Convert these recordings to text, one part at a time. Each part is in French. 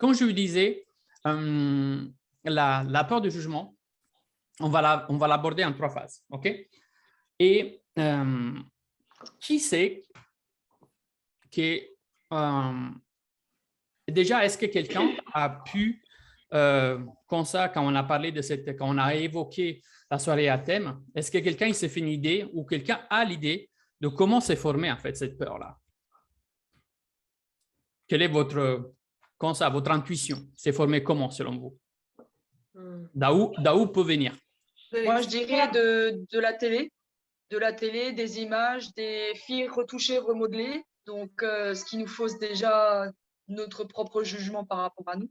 comme je vous disais, la peur du jugement, on va l'aborder en 3 phases. OK? Et qui sait que déjà, est-ce que quelqu'un a pu, comme ça, quand on a parlé de quand on a évoqué la soirée à thème, est-ce que quelqu'un s'est fait une idée ou quelqu'un a l'idée de comment s'est formée en fait cette peur-là? Quelle est votre intuition? C'est formé comment selon vous? D'où peut venir? Moi, je dirais de la télé. De la télé, des images, des filles retouchées, remodelées. Donc, ce qui nous fausse déjà notre propre jugement par rapport à nous.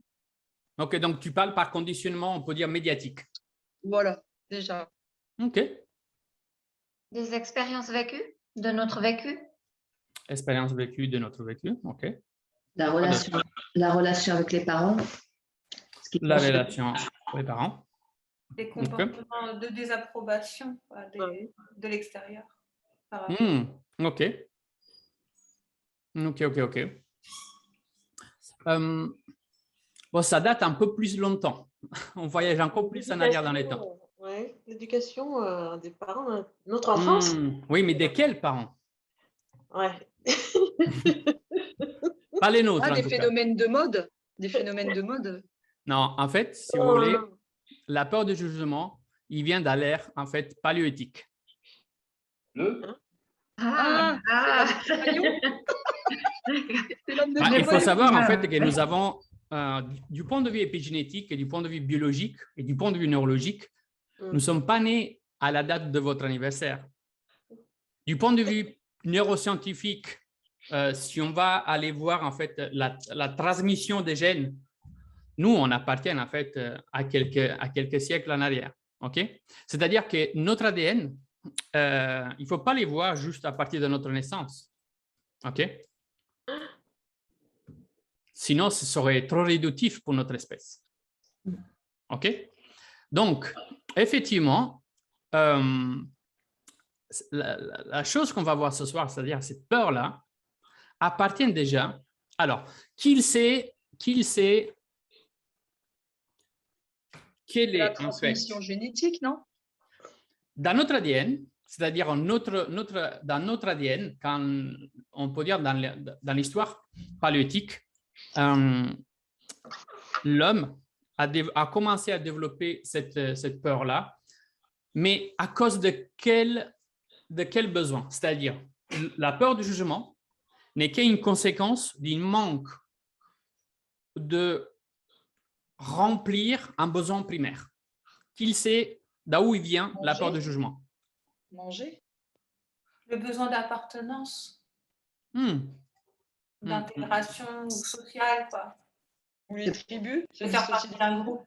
Ok, donc tu parles par conditionnement, on peut dire médiatique. Voilà, déjà. Ok. Des expériences vécues, de notre vécu. Expérience vécue de notre vécu, ok. La relation avec les parents. La relation avec les parents. Des comportements de désapprobation de l'extérieur. Ok. Bon, ça date un peu plus longtemps. On voyage encore plus en arrière dans les temps. Oui, l'éducation des parents, notre enfance. Oui, mais de quels parents? Ouais. Pas les nôtres. Des phénomènes de mode. Des phénomènes de mode. Non, en fait, si vous voulez, la peur du jugement, il vient de l'ère en fait paléolithique. Il faut savoir en fait que nous avons, du point de vue épigénétique et du point de vue biologique et du point de vue neurologique, nous ne sommes pas nés à la date de votre anniversaire. Du point de vue neuroscientifique, si on va aller voir en fait la transmission des gènes, nous, on appartient en fait à quelques siècles en arrière. Okay? C'est-à-dire que notre ADN, il ne faut pas les voir juste à partir de notre naissance. Okay? Sinon, ce serait trop réductif pour notre espèce. OK? Donc, effectivement, la chose qu'on va voir ce soir, c'est-à-dire cette peur-là, appartient déjà. Alors, qu'il sait quelle est la transmission génétique, non? Dans notre ADN, c'est-à-dire dans notre ADN, quand on peut dire dans l'histoire paléolithique, l'homme a commencé à développer cette peur-là, mais à cause de quel besoin? C'est-à-dire, la peur du jugement n'est qu'une conséquence d'un manque de remplir un besoin primaire. Qu'il sait d'où il vient la peur du jugement? Manger. Le besoin d'appartenance. D'intégration sociale, quoi. Ou les tribus. De faire partie d'un groupe.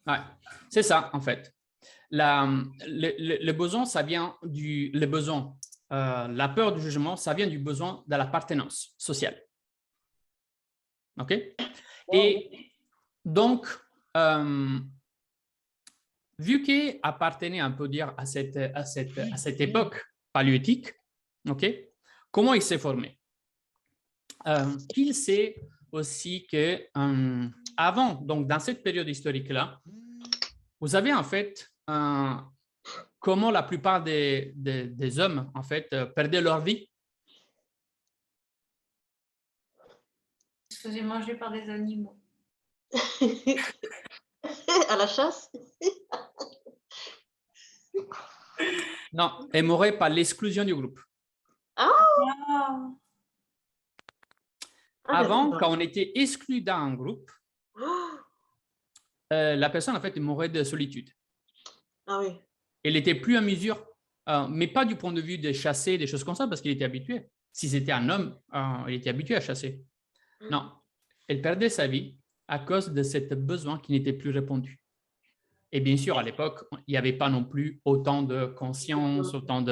Ouais, c'est ça, en fait. Le besoin, ça vient le besoin. La peur du jugement, ça vient du besoin de l'appartenance sociale. OK? Wow. Et donc, vu qu'il appartenait, on peut dire, à cette époque paléolithique, OK? Comment il s'est formé? Il sait aussi que avant, donc dans cette période historique-là, vous avez en fait comment la plupart des hommes en fait perdaient leur vie. Ils se faisaient manger par des animaux. À la chasse? Non, ils mouraient par l'exclusion du groupe. Avant, quand on était exclu d'un groupe, la personne, en fait, mourait de solitude. Ah oui. Elle n'était plus en mesure, mais pas du point de vue de chasser, des choses comme ça, parce qu'il était habitué. Si c'était un homme, il était habitué à chasser. Non, elle perdait sa vie à cause de ce besoin qui n'était plus répondu. Et bien sûr, à l'époque, il n'y avait pas non plus autant de conscience, autant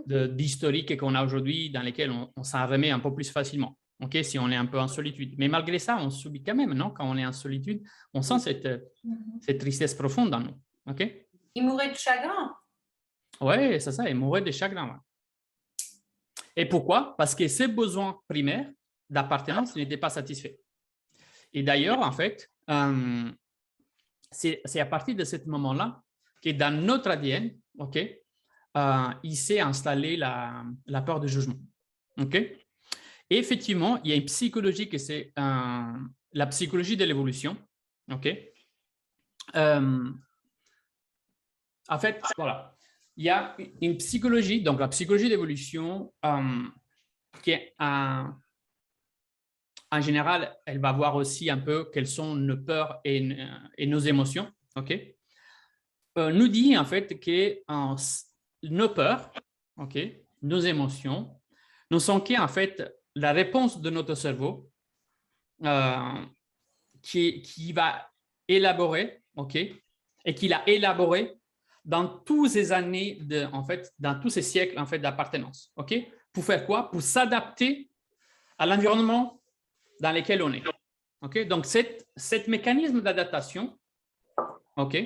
d'historique qu'on a aujourd'hui, dans lesquels on s'en remet un peu plus facilement. Okay, si on est un peu en solitude. Mais malgré ça, on subit quand même, non? Quand on est en solitude, on sent cette tristesse profonde en nous. Okay? Il mourait de chagrin. Oui, c'est ça, il mourait de chagrin. Ouais. Et pourquoi? Parce que ses besoins primaires d'appartenance n'étaient pas satisfaits. Et d'ailleurs, en fait, c'est à partir de ce moment-là que dans notre ADN, OK, il s'est installé la peur du jugement. OK? Et effectivement, il y a une psychologie que c'est la psychologie de l'évolution. OK? En fait, voilà. Il y a une psychologie, donc la psychologie d'évolution, qui est en général, elle va voir aussi un peu quelles sont nos peurs et nos émotions. OK? Nous dit en fait que nos peurs, OK, nos émotions, ne sont qu'en fait la réponse de notre cerveau qui va élaborer, OK, et qu'il a élaboré dans toutes ces années, en fait, dans tous ces siècles en fait, d'appartenance. OK? Pour faire quoi? Pour s'adapter à l'environnement dans lequel on est. OK? Donc, cet mécanisme d'adaptation, OK,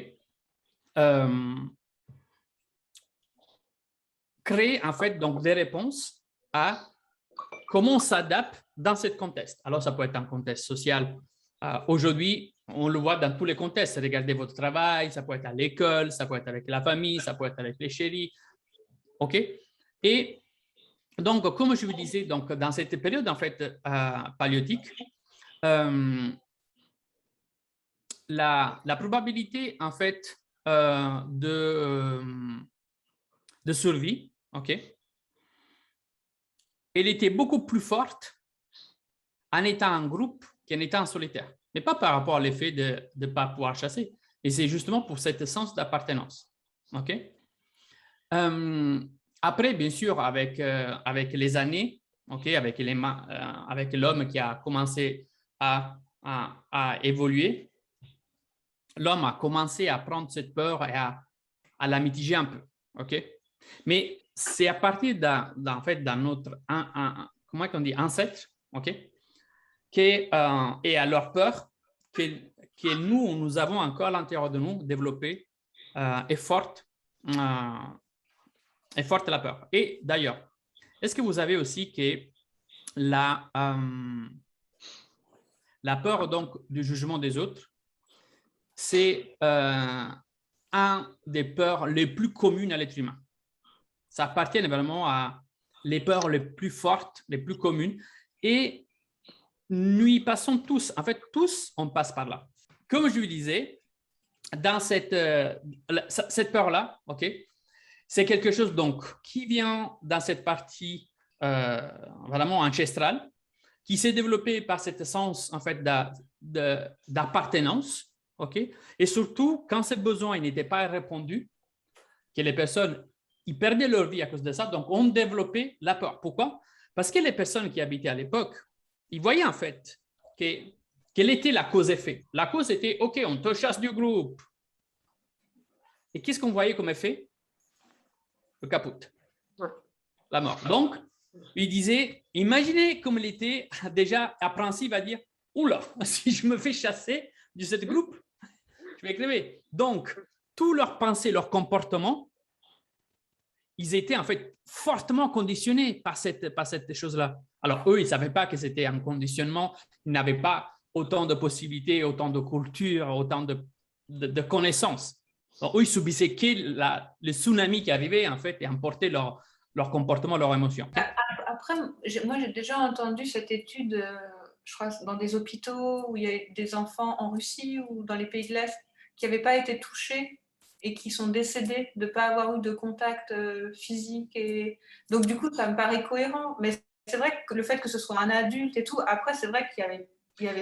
crée en fait donc des réponses à comment on s'adapte dans ce contexte. Alors, ça peut être un contexte social. Aujourd'hui, on le voit dans tous les contextes. Regardez votre travail, ça peut être à l'école, ça peut être avec la famille, ça peut être avec les chéris. OK? Et donc, comme je vous disais, donc, dans cette période en fait, paléolithique, la probabilité en fait de survie, OK, elle était beaucoup plus forte en étant en groupe qu'en étant en solitaire. Mais pas par rapport à l'effet de ne pas pouvoir chasser. Et c'est justement pour cet sens d'appartenance. OK? Après, bien sûr, avec les années, OK, avec l'homme qui a commencé à évoluer, l'homme a commencé à prendre cette peur et à la mitiger un peu. OK? Mais c'est à partir en fait, dans notre comment on dit, ancêtre, OK, et à leur peur que nous avons encore à l'intérieur de nous développé et forte la peur. Et d'ailleurs, est-ce que vous avez aussi que la peur donc du jugement des autres, c'est un des peurs les plus communes à l'être humain. Ça appartient vraiment à les peurs les plus fortes, les plus communes. Et nous y passons tous. En fait, tous, on passe par là. Comme je vous disais, dans cette peur-là, OK, c'est quelque chose donc qui vient dans cette partie vraiment ancestrale, qui s'est développé par cet sens en fait d'appartenance, OK, et surtout quand ce besoin n'était pas répondu, que les personnes ils perdaient leur vie à cause de ça, donc on développait la peur. Pourquoi? Parce que les personnes qui habitaient à l'époque, ils voyaient en fait quelle était la cause-effet. La cause était, OK, on te chasse du groupe. Et qu'est-ce qu'on voyait comme effet? Le caput, la mort. Donc, il disait, imaginez comme il était déjà appréhensif à dire, oula, si je me fais chasser de ce groupe, je vais crever. Donc, tout leur pensée, leur comportement, ils étaient en fait fortement conditionnés par cette chose-là. Alors, eux, ils ne savaient pas que c'était un conditionnement, ils n'avaient pas autant de possibilités, autant de culture, autant de connaissances. Alors, eux, ils subissaient que le tsunami qui arrivait en fait et emportait leur comportement, leurs émotions. Après, moi, j'ai déjà entendu cette étude, je crois, dans des hôpitaux où il y a des enfants en Russie ou dans les pays de l'Est qui n'avaient pas été touchés et qui sont décédés de ne pas avoir eu de contact physique. Et... Donc, du coup, ça me paraît cohérent. Mais c'est vrai que le fait que ce soit un adulte et tout, après, c'est vrai qu'il y avait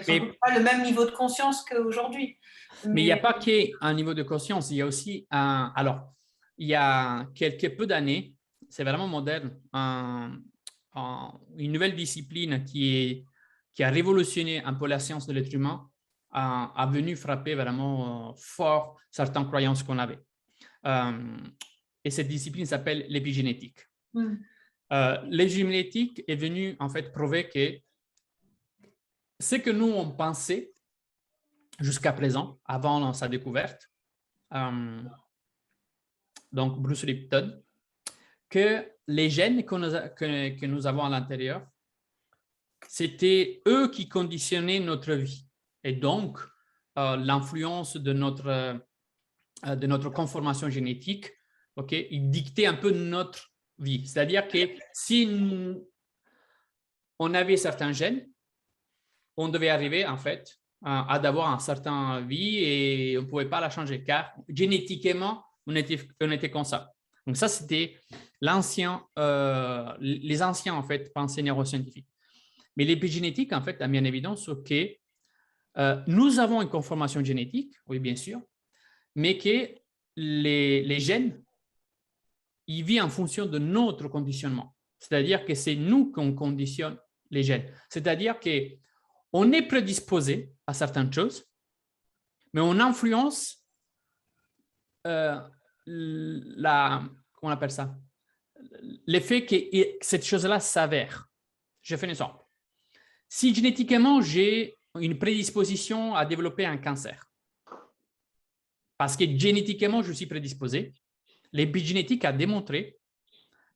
sans doute pas le même niveau de conscience qu'aujourd'hui. Mais il n'y a pas qu'un niveau de conscience, il y a aussi alors, il y a quelques peu d'années, c'est vraiment moderne, une nouvelle discipline qui a révolutionné un peu la science de l'être humain, a venu frapper vraiment fort certaines croyances qu'on avait. Et cette discipline s'appelle l'épigénétique. L'épigénétique est venue en fait prouver que ce que nous on pensait jusqu'à présent, avant sa découverte, donc Bruce Lipton, que les gènes que nous avons à l'intérieur, c'était eux qui conditionnaient notre vie et donc l'influence de notre conformation génétique, il dictait un peu notre vie. C'est-à-dire que si on avait certains gènes, on devait arriver en fait à avoir un certain vie et on ne pouvait pas la changer car génétiquement, on était comme ça. Donc ça, c'était les anciens en fait pensées neuroscientifiques. Mais l'épigénétique en fait a mis en évidence que nous avons une conformation génétique, oui bien sûr, mais que les gènes, ils vivent en fonction de notre conditionnement. C'est-à-dire que c'est nous qu'on conditionne les gènes. C'est-à-dire qu'on est prédisposé à certaines choses, mais on influence comment on appelle ça? L'effet que cette chose-là s'avère. Je fais un exemple. Si génétiquement, j'ai une prédisposition à développer un cancer, parce que génétiquement, je suis prédisposé, l'épigénétique a démontré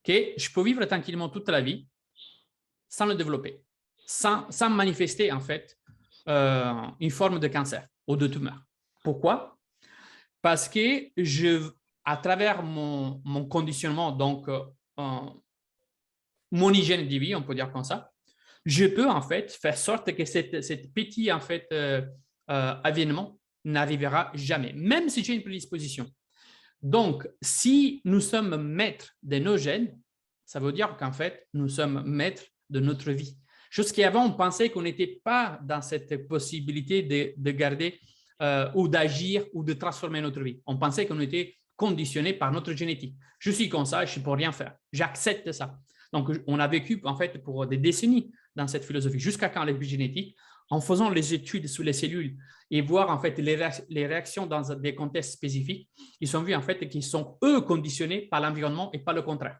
que je peux vivre tranquillement toute la vie sans le développer, sans manifester en fait une forme de cancer ou de tumeur. Pourquoi? Parce que à travers mon conditionnement, donc mon hygiène de vie, on peut dire comme ça, je peux en fait faire sorte que cette petit en fait avènement n'arrivera jamais, même si j'ai une prédisposition. Donc, si nous sommes maîtres de nos gènes, ça veut dire qu'en fait, nous sommes maîtres de notre vie. Chose qu'avant, on pensait qu'on n'était pas dans cette possibilité de garder ou d'agir ou de transformer notre vie. On pensait qu'on était conditionné par notre génétique. Je suis comme ça, je ne peux rien faire. J'accepte ça. Donc, on a vécu en fait pour des décennies dans cette philosophie, jusqu'à quand l'épigénétique, en faisant les études sur les cellules et voir en fait les réactions dans des contextes spécifiques, ils ont vu en fait qu'ils sont eux conditionnés par l'environnement et pas le contraire.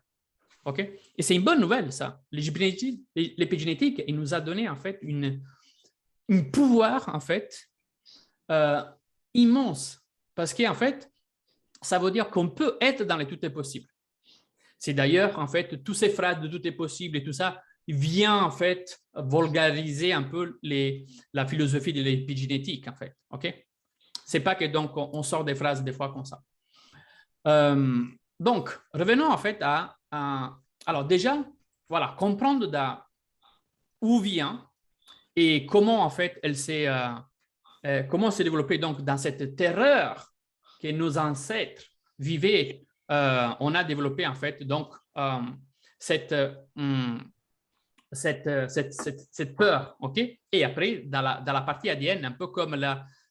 Ok? Et c'est une bonne nouvelle ça. L'épigénétique, il nous a donné en fait un pouvoir en fait immense parce qu'en fait, ça veut dire qu'on peut être dans les tout est possible. C'est d'ailleurs en fait tous ces phrases de tout est possible et tout ça vient en fait vulgariser un peu la philosophie de l'épigénétique en fait. Ok? C'est pas que donc on sort des phrases des fois comme ça. Donc revenons en fait alors déjà voilà comprendre d'où vient et comment en fait elle s'est développée donc dans cette terreur que nos ancêtres vivaient. On a développé en fait donc cette peur, ok? Et après, dans la partie ADN, un peu comme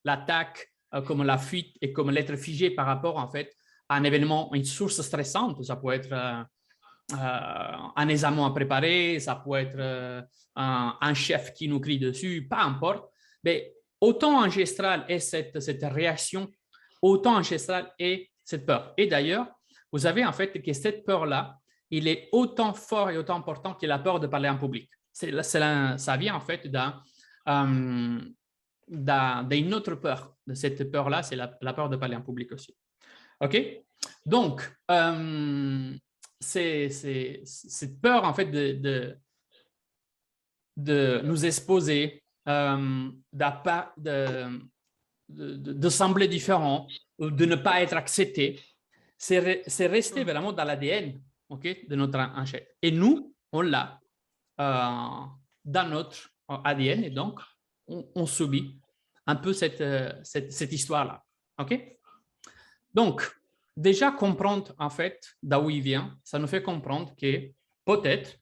l'attaque, comme la fuite et comme l'être figé par rapport en fait à un événement, une source stressante, ça peut être un examen à préparer, ça peut être un chef qui nous crie dessus, peu importe. Mais autant ancestral est cette réaction, autant ancestral est cette peur. Et d'ailleurs, vous savez en fait que cette peur-là, il est autant fort et autant important que la peur de parler en public. Ça vient en fait d'une autre peur. De cette peur-là, c'est la peur de parler en public aussi. OK? Donc, cette peur en fait de nous exposer, de sembler différent, de ne pas être accepté, c'est resté vraiment dans l'ADN. Okay, de notre ancêtre. Et nous, on l'a dans notre ADN et donc on subit un peu cette histoire-là. Okay? Donc, déjà comprendre en fait d'où il vient, ça nous fait comprendre que peut-être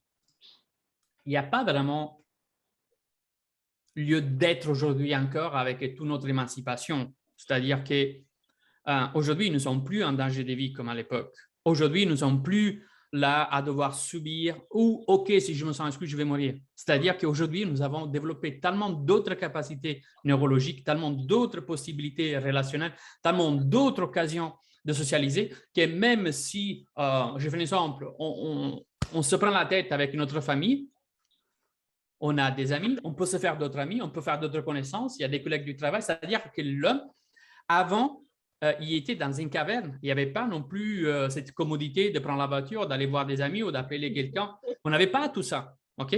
il n'y a pas vraiment lieu d'être aujourd'hui encore avec toute notre émancipation. C'est-à-dire qu'aujourd'hui, nous ne sommes plus en danger de vie comme à l'époque. Aujourd'hui, nous ne sommes plus là à devoir subir ou OK, si je me sens exclu, je vais mourir. C'est-à-dire qu'aujourd'hui, nous avons développé tellement d'autres capacités neurologiques, tellement d'autres possibilités relationnelles, tellement d'autres occasions de socialiser que même si, je fais un exemple, on se prend la tête avec notre famille, on a des amis, on peut se faire d'autres amis, on peut faire d'autres connaissances, il y a des collègues du travail, c'est-à-dire que l'homme, avant, il était dans une caverne. Il n'y avait pas non plus cette commodité de prendre la voiture, d'aller voir des amis ou d'appeler quelqu'un. On n'avait pas tout ça. OK?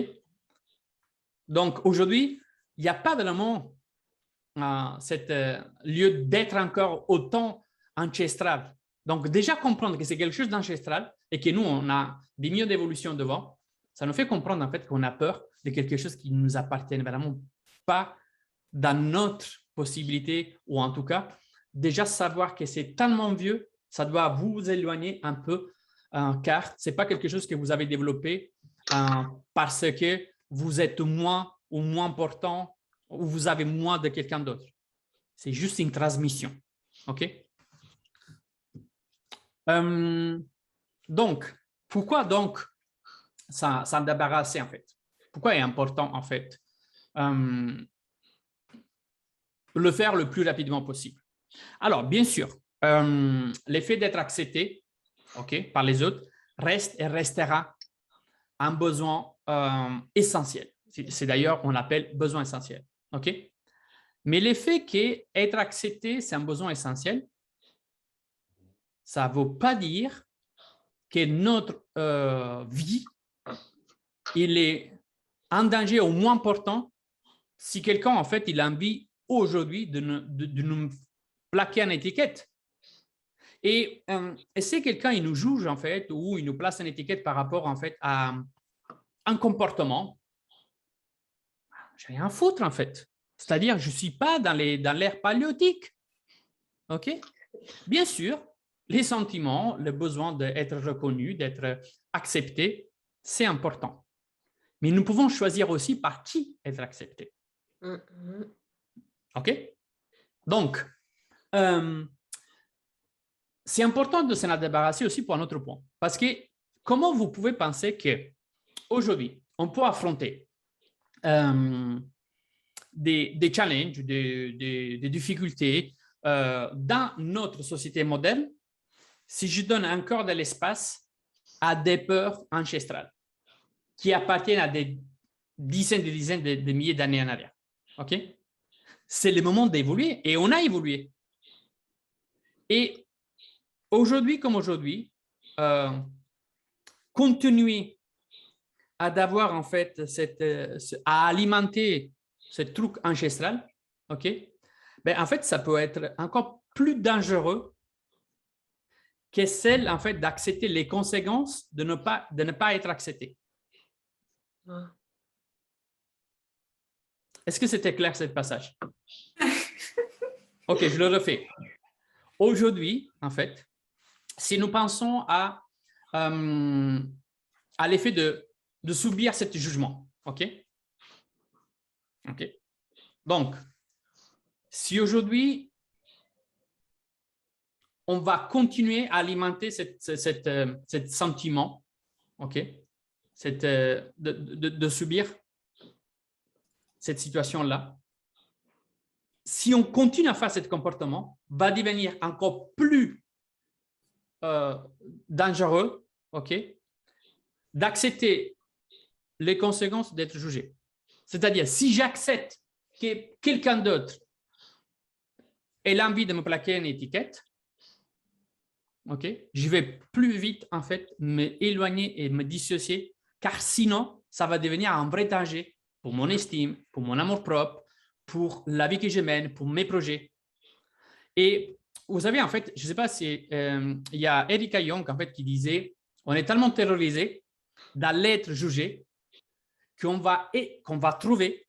Donc, aujourd'hui, il n'y a pas vraiment lieu d'être encore autant ancestral. Donc, déjà comprendre que c'est quelque chose d'ancestral et que nous, on a des millions d'évolutions devant, ça nous fait comprendre en fait qu'on a peur de quelque chose qui ne nous appartient vraiment pas dans notre possibilité, ou en tout cas, déjà savoir que c'est tellement vieux, ça doit vous éloigner un peu, car ce n'est pas quelque chose que vous avez développé parce que vous êtes moins ou moins important ou vous avez moins de quelqu'un d'autre. C'est juste une transmission. OK? Donc, pourquoi donc s'en débarrasser en fait? Pourquoi est important en fait le faire le plus rapidement possible? Alors, bien sûr, l'effet d'être accepté par les autres reste et restera un besoin essentiel. C'est d'ailleurs, on l'appelle besoin essentiel. OK? Mais l'effet qu'être accepté, c'est un besoin essentiel, ça ne veut pas dire que notre vie, il est en danger au moins important si quelqu'un, en fait, il a envie aujourd'hui de nous plaquer en étiquette. Et si quelqu'un, il nous juge, en fait, ou il nous place une étiquette par rapport, en fait, à un comportement, je n'ai rien à foutre, en fait. C'est-à-dire, je ne suis pas dans l'ère paléolithique. OK? Bien sûr, les sentiments, le besoin d'être reconnu, d'être accepté, c'est important. Mais nous pouvons choisir aussi par qui être accepté. OK? Donc, c'est important de s'en débarrasser aussi pour un autre point. Parce que comment vous pouvez penser qu'aujourd'hui, on peut affronter des challenges, des difficultés dans notre société moderne si je donne encore de l'espace à des peurs ancestrales qui appartiennent à des dizaines de milliers d'années en arrière. OK? C'est le moment d'évoluer et on a évolué. Et aujourd'hui comme aujourd'hui, continuer à d'avoir en fait à alimenter ce truc ancestral, OK? Ben, en fait, ça peut être encore plus dangereux que celle en fait d'accepter les conséquences de ne pas être accepté. Est-ce que c'était clair ce passage? OK, je le refais. Aujourd'hui, en fait, si nous pensons à l'effet de subir ce jugement, OK? OK. Donc, si aujourd'hui, on va continuer à alimenter ce sentiment, OK? De subir cette situation-là, si on continue à faire ce comportement, va devenir encore plus dangereux, OK, d'accepter les conséquences d'être jugé. C'est-à-dire, si j'accepte que quelqu'un d'autre ait l'envie de me plaquer une étiquette, OK, je vais plus vite, en fait, m'éloigner et me dissocier, car sinon, ça va devenir un vrai danger pour mon estime, pour mon amour-propre, pour la vie que je mène, pour mes projets. Et vous savez, en fait, je ne sais pas si il y a Erika Young, en fait, qui disait « On est tellement terrorisé d'aller être jugé qu'on va trouver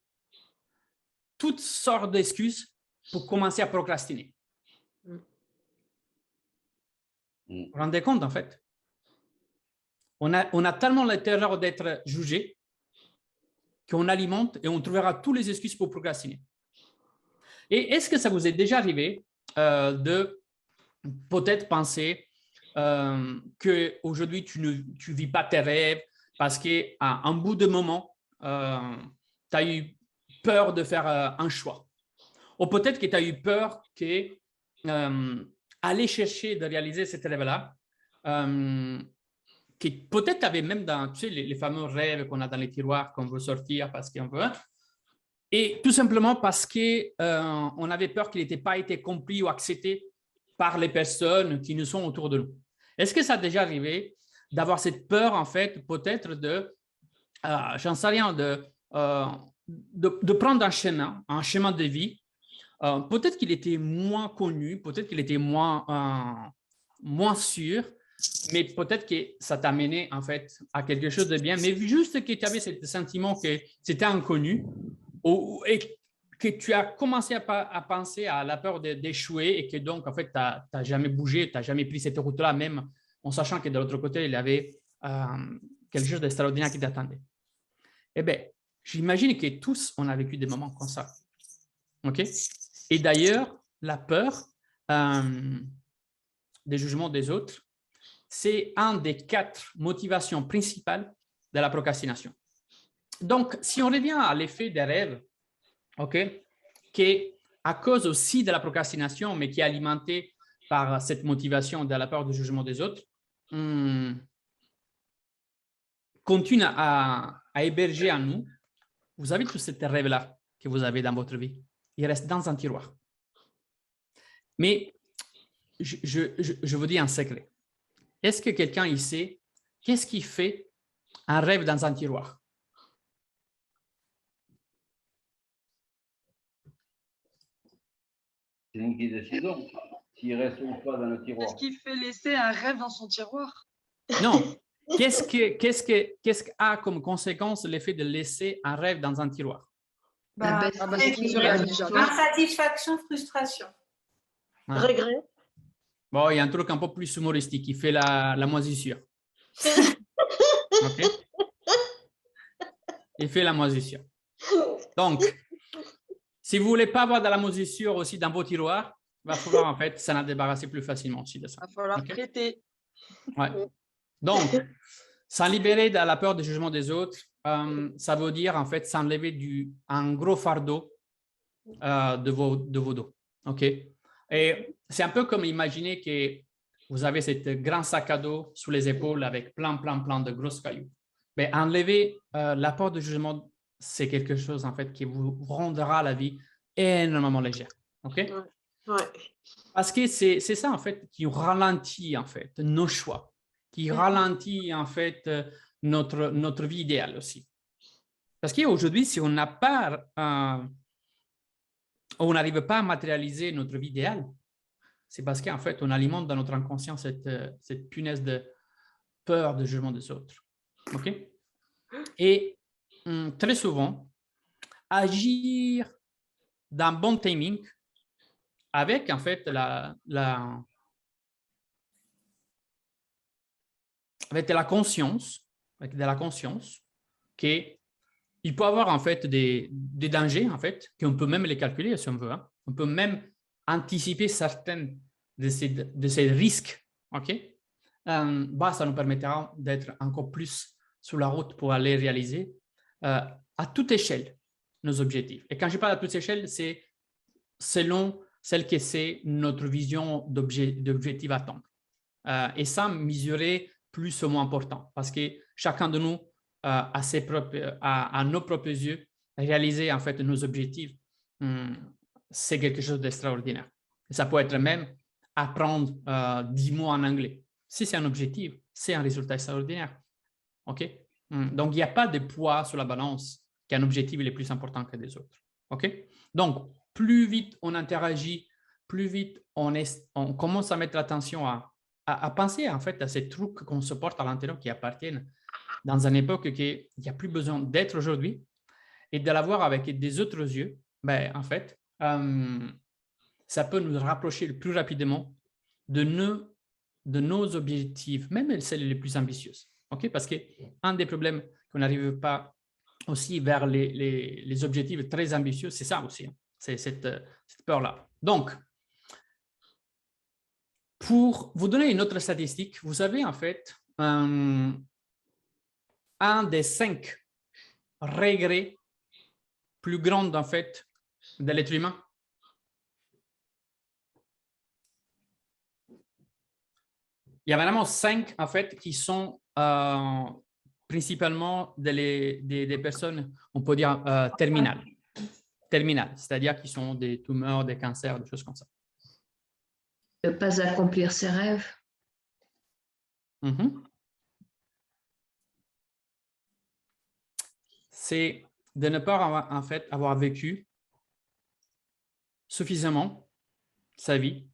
toutes sortes d'excuses pour commencer à procrastiner. » Vous vous rendez compte, en fait? On a tellement la terreur d'être jugé qu'on alimente et on trouvera toutes les excuses pour procrastiner. Et est-ce que ça vous est déjà arrivé de peut-être penser qu'aujourd'hui, tu ne vis pas tes rêves parce qu'à un bout de moment, tu as eu peur de faire un choix. Ou peut-être que tu as eu peur que aller chercher de réaliser cet rêve-là, que peut-être tu avais même dans les fameux rêves qu'on a dans les tiroirs qu'on veut sortir parce qu'on veut, et tout simplement parce qu'on avait peur qu'il n'ait pas été compris ou accepté par les personnes qui nous sont autour de nous. Est-ce que ça a déjà arrivé d'avoir cette peur, en fait, peut-être j'en sais rien, de prendre un chemin de vie peut-être qu'il était moins connu, peut-être qu'il était moins sûr, mais peut-être que ça t'a mené en fait à quelque chose de bien, mais juste que tu avais ce sentiment que c'était inconnu et que tu as commencé à penser à la peur d'échouer et que donc en fait tu n'as jamais bougé, tu n'as jamais pris cette route-là, même en sachant que de l'autre côté, il y avait quelque chose d'extraordinaire qui t'attendait. Eh bien, j'imagine que tous, on a vécu des moments comme ça. OK? Et d'ailleurs, la peur des jugements des autres, c'est un des 4 motivations principales de la procrastination. Donc, si on revient à l'effet des rêves, OK, qui est à cause aussi de la procrastination, mais qui est alimenté par cette motivation de la peur du jugement des autres, continue à héberger en nous. Vous avez tous ces rêves-là que vous avez dans votre vie. Ils restent dans un tiroir. Mais je vous dis un secret. Est-ce que quelqu'un il sait qu'est-ce qui fait un rêve dans un tiroir? C'est une décision. S'il reste ou pas dans le tiroir. Qu'est-ce qui fait laisser un rêve dans son tiroir? Non. Qu'est-ce qu'a comme conséquence l'effet de laisser un rêve dans un tiroir? C'est qu'il ne se réalise jamais. Insatisfaction, frustration. Ah. Regret. Bon, il y a un truc un peu plus humoristique qui fait la moisissure. OK? Il fait la moisissure. Donc, si vous ne voulez pas avoir de la moisissure aussi dans vos tiroirs, il va falloir en fait s'en débarrasser plus facilement aussi de ça. Il va falloir OK? traiter. Ouais. Donc, s'en libérer de la peur du jugement des autres, ça veut dire en fait s'enlever un gros fardeau de vos dos. OK? Et c'est un peu comme imaginer que vous avez ce grand sac à dos sous les épaules avec plein de grosses cailloux. Mais enlever la peur du jugement, c'est quelque chose en fait qui vous rendra la vie énormément légère. OK? Ouais. Parce que c'est ça en fait qui ralentit en fait nos choix, qui ralentit en fait notre vie idéale aussi. Parce qu'aujourd'hui, si on n'a pas, on n'arrive pas à matérialiser notre vie idéale, c'est parce qu'en fait, on alimente dans notre inconscient cette punaise de peur du jugement des autres. OK? Et très souvent, agir d'un bon timing avec en fait avec de la conscience, qu'il peut avoir en fait des dangers en fait, qu'on peut même les calculer si on veut. Hein. On peut même anticiper certains de ces risques. OK? Ça nous permettra d'être encore plus sur la route pour aller réaliser à toute échelle nos objectifs. Et quand je parle à toute échelle, c'est selon celle que c'est notre vision d'objectif à atteindre. Et ça, mesurer plus ou moins important parce que chacun de nous, à nos propres yeux, réaliser en fait nos objectifs, c'est quelque chose d'extraordinaire. Ça peut être même apprendre 10 mots en anglais. Si c'est un objectif, c'est un résultat extraordinaire. OK? Donc, il n'y a pas de poids sur la balance qu'un objectif est plus important que des autres. OK? Donc, plus vite on interagit, plus vite on commence à mettre attention à penser en fait à ces trucs qu'on se porte à l'intérieur qui appartiennent dans une époque qu'il n'y a plus besoin d'être aujourd'hui et de l'avoir avec des autres yeux, ben, en fait, ça peut nous rapprocher le plus rapidement de nos objectifs, même celles les plus ambitieuses. Okay? Parce qu'un des problèmes qu'on n'arrive pas aussi vers les objectifs très ambitieux, c'est ça aussi, hein. C'est cette peur-là. Donc, pour vous donner une autre statistique, vous avez en fait un des 5 regrets plus grands en fait de l'être humain. Il y a vraiment 5 en fait qui sont principalement des personnes, on peut dire terminales, c'est-à-dire qui sont des tumeurs, des cancers, des choses comme ça. Ne pas accomplir ses rêves. C'est de ne pas en fait avoir vécu suffisamment sa vie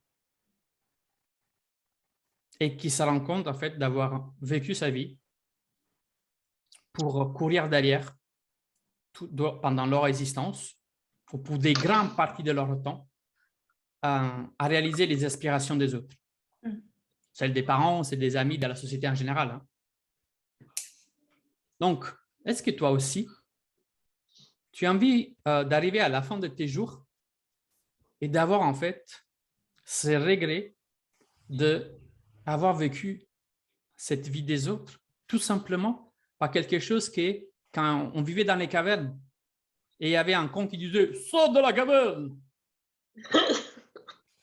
et qui se rend compte en fait d'avoir vécu sa vie pour courir derrière pendant leur existence ou pour des grandes parties de leur temps à réaliser les aspirations des autres. Celles des parents, celles des amis, de la société en général. Hein. Donc, est-ce que toi aussi, tu as envie d'arriver à la fin de tes jours et d'avoir en fait ce regret d'avoir vécu cette vie des autres, tout simplement par quelque chose qui, quand on vivait dans les cavernes et il y avait un con qui disait « Sors de la caverne !»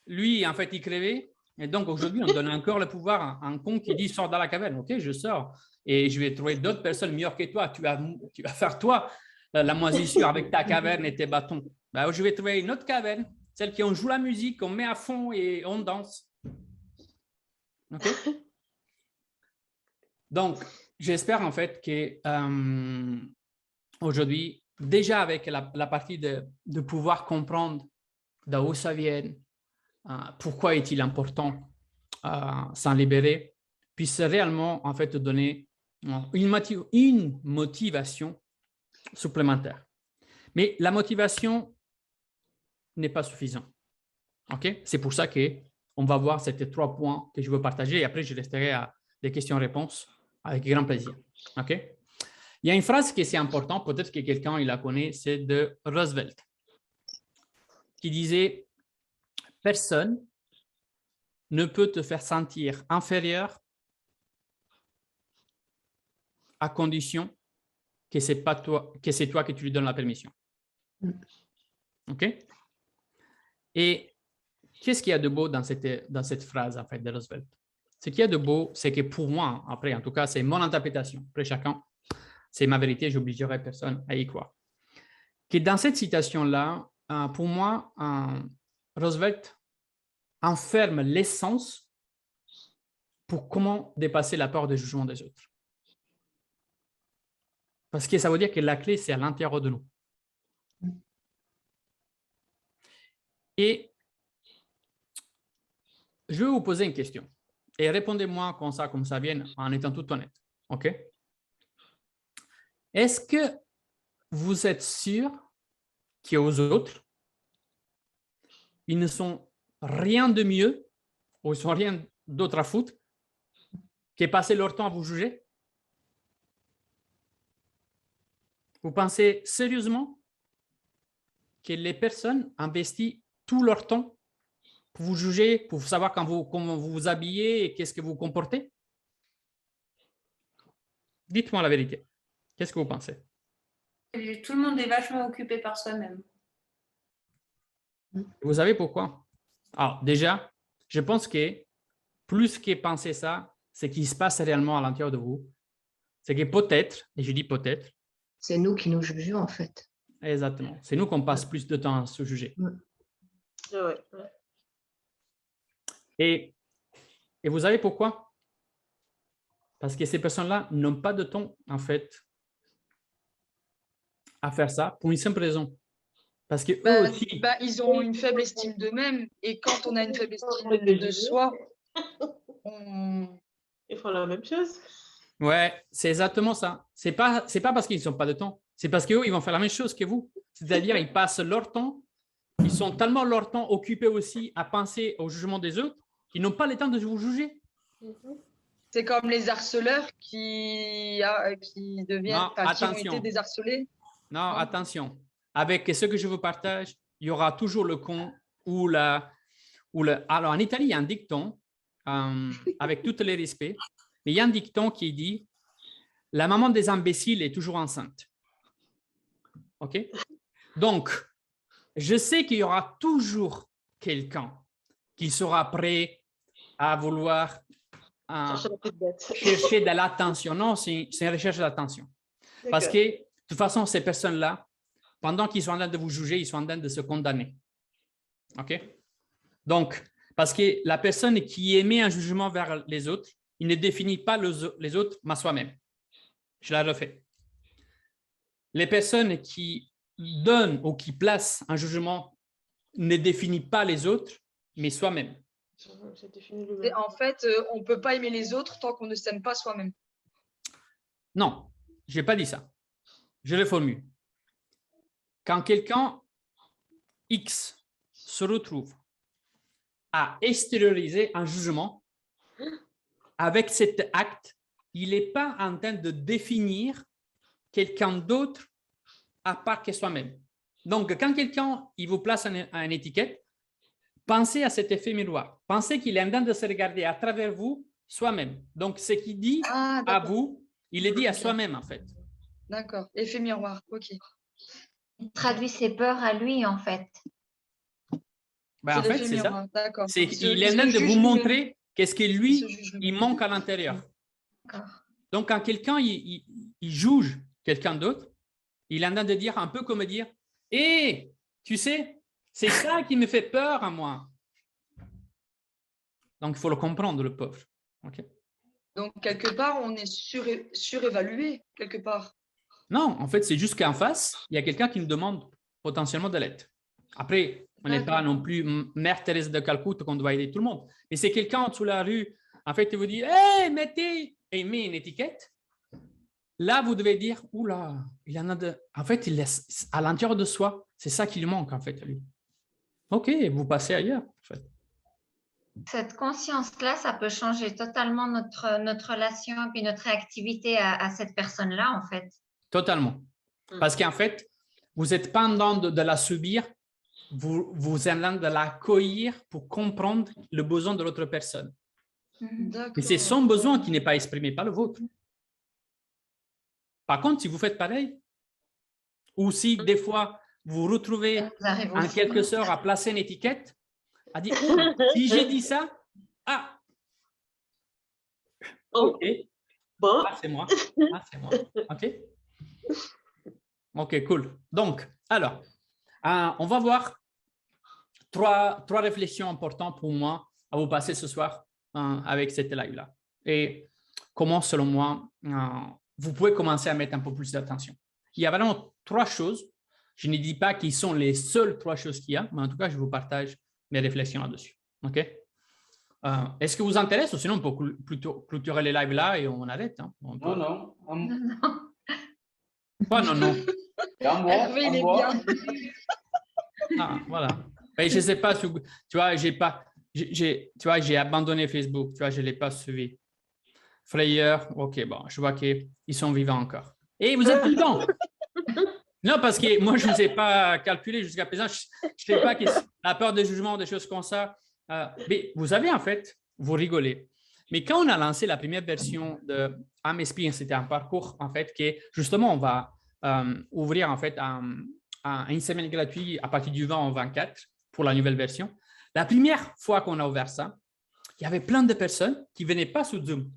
Lui, en fait, il crevait. Et donc, aujourd'hui, on donne encore le pouvoir à un con qui dit « Sors de la caverne !» Ok, je sors. Et je vais trouver d'autres personnes meilleures que toi. Tu vas faire toi la moisissure avec ta caverne et tes bâtons. Ben, je vais trouver une autre caverne, celle qui on joue la musique, on met à fond et on danse. Ok? Donc, j'espère en fait que aujourd'hui, déjà avec la partie de pouvoir comprendre d'où ça vient, pourquoi est-il important s'en libérer, puisse réellement en fait te donner une motivation supplémentaire. Mais la motivation n'est pas suffisante. Okay? C'est pour ça qu'on va voir ces 3 points que je veux partager et après je resterai à des questions-réponses avec grand plaisir. Okay? Il y a une phrase qui est importante, peut-être que quelqu'un il la connaît, c'est de Roosevelt, qui disait « Personne ne peut te faire sentir inférieur à condition que c'est toi que tu lui donnes la permission. » OK? Et qu'est-ce qu'il y a de beau dans cette phrase en fait, de Roosevelt? Ce qu'il y a de beau, c'est que pour moi, après, en tout cas, c'est mon interprétation. Après, chacun, c'est ma vérité, j'obligerai personne à y croire. Que dans cette citation-là, pour moi, Roosevelt enferme l'essence pour comment dépasser la peur du jugement des autres. Parce que ça veut dire que la clé, c'est à l'intérieur de nous. Et je vais vous poser une question. Et répondez-moi comme ça vient, en étant tout honnête. OK? Est-ce que vous êtes sûr qu'aux autres, ils ne sont rien de mieux ou ils n'ont rien d'autre à foutre que passer leur temps à vous juger? Vous pensez sérieusement que les personnes investissent tout leur temps pour vous juger, pour savoir comment vous vous habillez et qu'est-ce que vous comportez? Dites-moi la vérité. Qu'est-ce que vous pensez? Tout le monde est vachement occupé par soi-même. Vous savez pourquoi? Alors, déjà, je pense que plus que penser ça, ce qui se passe réellement à l'intérieur de vous, c'est que peut-être, et je dis peut-être, C'est nous qui nous jugeons, en fait. exactement, c'est nous qu'on passe plus de temps à se juger. Ouais. Et vous savez pourquoi? Parce que ces personnes-là n'ont pas de temps, en fait, à faire ça pour une simple raison. Parce que eux aussi, ils ont une faible estime d'eux-mêmes et quand on a une faible estime de soi, Ils font la même chose. ouais, c'est exactement ça. C'est pas parce qu'ils n'ont pas de temps, c'est parce qu'eux, ils vont faire la même chose que vous. C'est-à-dire, ils passent leur temps, ils sont tellement leur temps occupés aussi à penser au jugement des autres qu'ils n'ont pas le temps de vous juger. C'est comme les harceleurs qui deviennent, qui ont été désharcelés. Non, attention. Avec ce que je vous partage, il y aura toujours le con ou Alors, en Italie, il y a un dicton, avec tous les respects, mais il y a un dicton qui dit « La maman des imbéciles est toujours enceinte. » OK? Donc, je sais qu'il y aura toujours quelqu'un qui sera prêt à vouloir chercher de l'attention. Non, c'est une recherche d'attention. Parce que, de toute façon, ces personnes-là, pendant qu'ils sont en train de vous juger, ils sont en train de se condamner. OK? Donc, parce que la personne qui émet un jugement vers les autres, il ne définit pas les autres, mais soi-même. Je la refais. Les personnes qui donnent ou qui placent un jugement ne définit pas les autres, mais soi-même. C'est défini lui-même. Et en fait, on ne peut pas aimer les autres tant qu'on ne s'aime pas soi-même. Non, je n'ai pas dit ça. Je le formule. Quand quelqu'un X se retrouve à extérioriser un jugement, avec cet acte, il n'est pas en train de définir quelqu'un d'autre à part que soi-même. Donc, quand quelqu'un il vous place une étiquette, pensez à cet effet miroir. Pensez qu'il est en train de se regarder à travers vous, soi-même. Donc, ce qu'il dit Ah, à d'accord. vous, il le dit à Ok. soi-même, en fait. D'accord. Effet miroir. OK. Il traduit ses peurs à lui, en fait. Ben, en C'est fait, l'effet c'est ça. miroir. D'accord. C'est Il se- qu'il il est en se train de juge vous lui-même. montrer qu'est-ce que Il se lui, juge il lui-même. manque à l'intérieur. D'accord. Donc, quand quelqu'un il juge quelqu'un d'autre, il est en train de dire un peu comme dire « Hé, tu sais, c'est ça qui me fait peur à moi. » Donc, il faut le comprendre, le pauvre. OK? Donc, quelque part, on est surévalué, quelque part. Non, en fait, c'est juste qu'en face, il y a quelqu'un qui nous demande potentiellement de l'aide. Après, on n'est pas non plus Mère Thérèse de Calcutta qu'on doit aider tout le monde. Mais c'est quelqu'un sous la rue, en fait, il vous dit « Hé, mettez !» et il met une étiquette. Là, vous devez dire « Oula, il y en a de… » En fait, il laisse à l'intérieur de soi. C'est ça qui lui manque, en fait, lui. OK, vous passez ailleurs, en fait. Cette conscience-là, ça peut changer totalement notre relation et notre réactivité à cette personne-là, en fait. Totalement. Parce qu'en fait, vous n'êtes pas en train de la subir, vous êtes en train de l'accueillir pour comprendre le besoin de l'autre personne. D'accord. Mais c'est son besoin qui n'est pas exprimé, pas le vôtre. Par contre, si vous faites pareil, ou si des fois vous vous retrouvez Ça nous arrive en aussi. quelque sorte à placer une étiquette, à dire si j'ai dit ça, ah, Oh, ok, bon. ah, c'est moi, ah, c'est moi, ok. Ok, cool. Donc, alors, on va voir trois réflexions importantes pour moi à vous passer ce soir avec cette live-là. Et comment, selon moi, vous pouvez commencer à mettre un peu plus d'attention. Il y a vraiment trois choses. Je ne dis pas qu'ils sont les seules trois choses qu'il y a, mais en tout cas, je vous partage mes réflexions là-dessus. OK? Est-ce que vous intéresse ou sinon on peut plutôt clôturer les lives là et on arrête. Hein? On peut... Non, non. Quoi, non, non. À moi, Hervé, à il est moi. bien. Ah, voilà. Mais je ne sais pas, tu vois, j'ai abandonné Facebook, tu vois, je ne l'ai pas suivi. Flyer, ok, bon, je vois qu'ils sont vivants encore. Et vous êtes vivants. Non, parce que moi, je ne vous ai pas calculé jusqu'à présent. Je ne sais pas que la peur de jugement, des choses comme ça. Mais vous savez, en fait, vous rigolez. Mais quand on a lancé la première version de Âme Esprit, c'était un parcours, en fait, que justement, on va ouvrir, en fait, une semaine gratuite à partir du 20 au 24 pour la nouvelle version. La première fois qu'on a ouvert ça, il y avait plein de personnes qui ne venaient pas sous Zoom.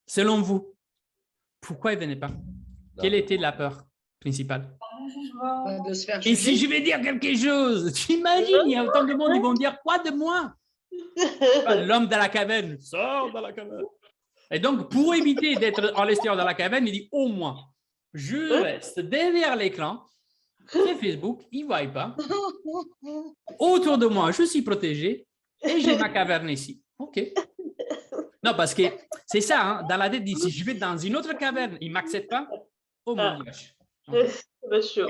Selon vous, pourquoi ils ne venaient pas? Quelle était la peur principale? De se faire Et juger. si je vais dire quelque chose, t'imagines, il y a autant de monde, ils vont dire quoi de moi? L'homme de la caverne, sors de la caverne. Et donc, pour éviter d'être à l'extérieur de la caverne, il dit au moins, je reste derrière l'écran, c'est Facebook, ils ne voient pas. Autour de moi, je suis protégé et j'ai ma caverne ici. OK. Non, parce que c'est ça, hein, dans la tête, si je vais dans une autre caverne, ils ne m'acceptent pas. Oh mon gosh. Okay. Bien sûr.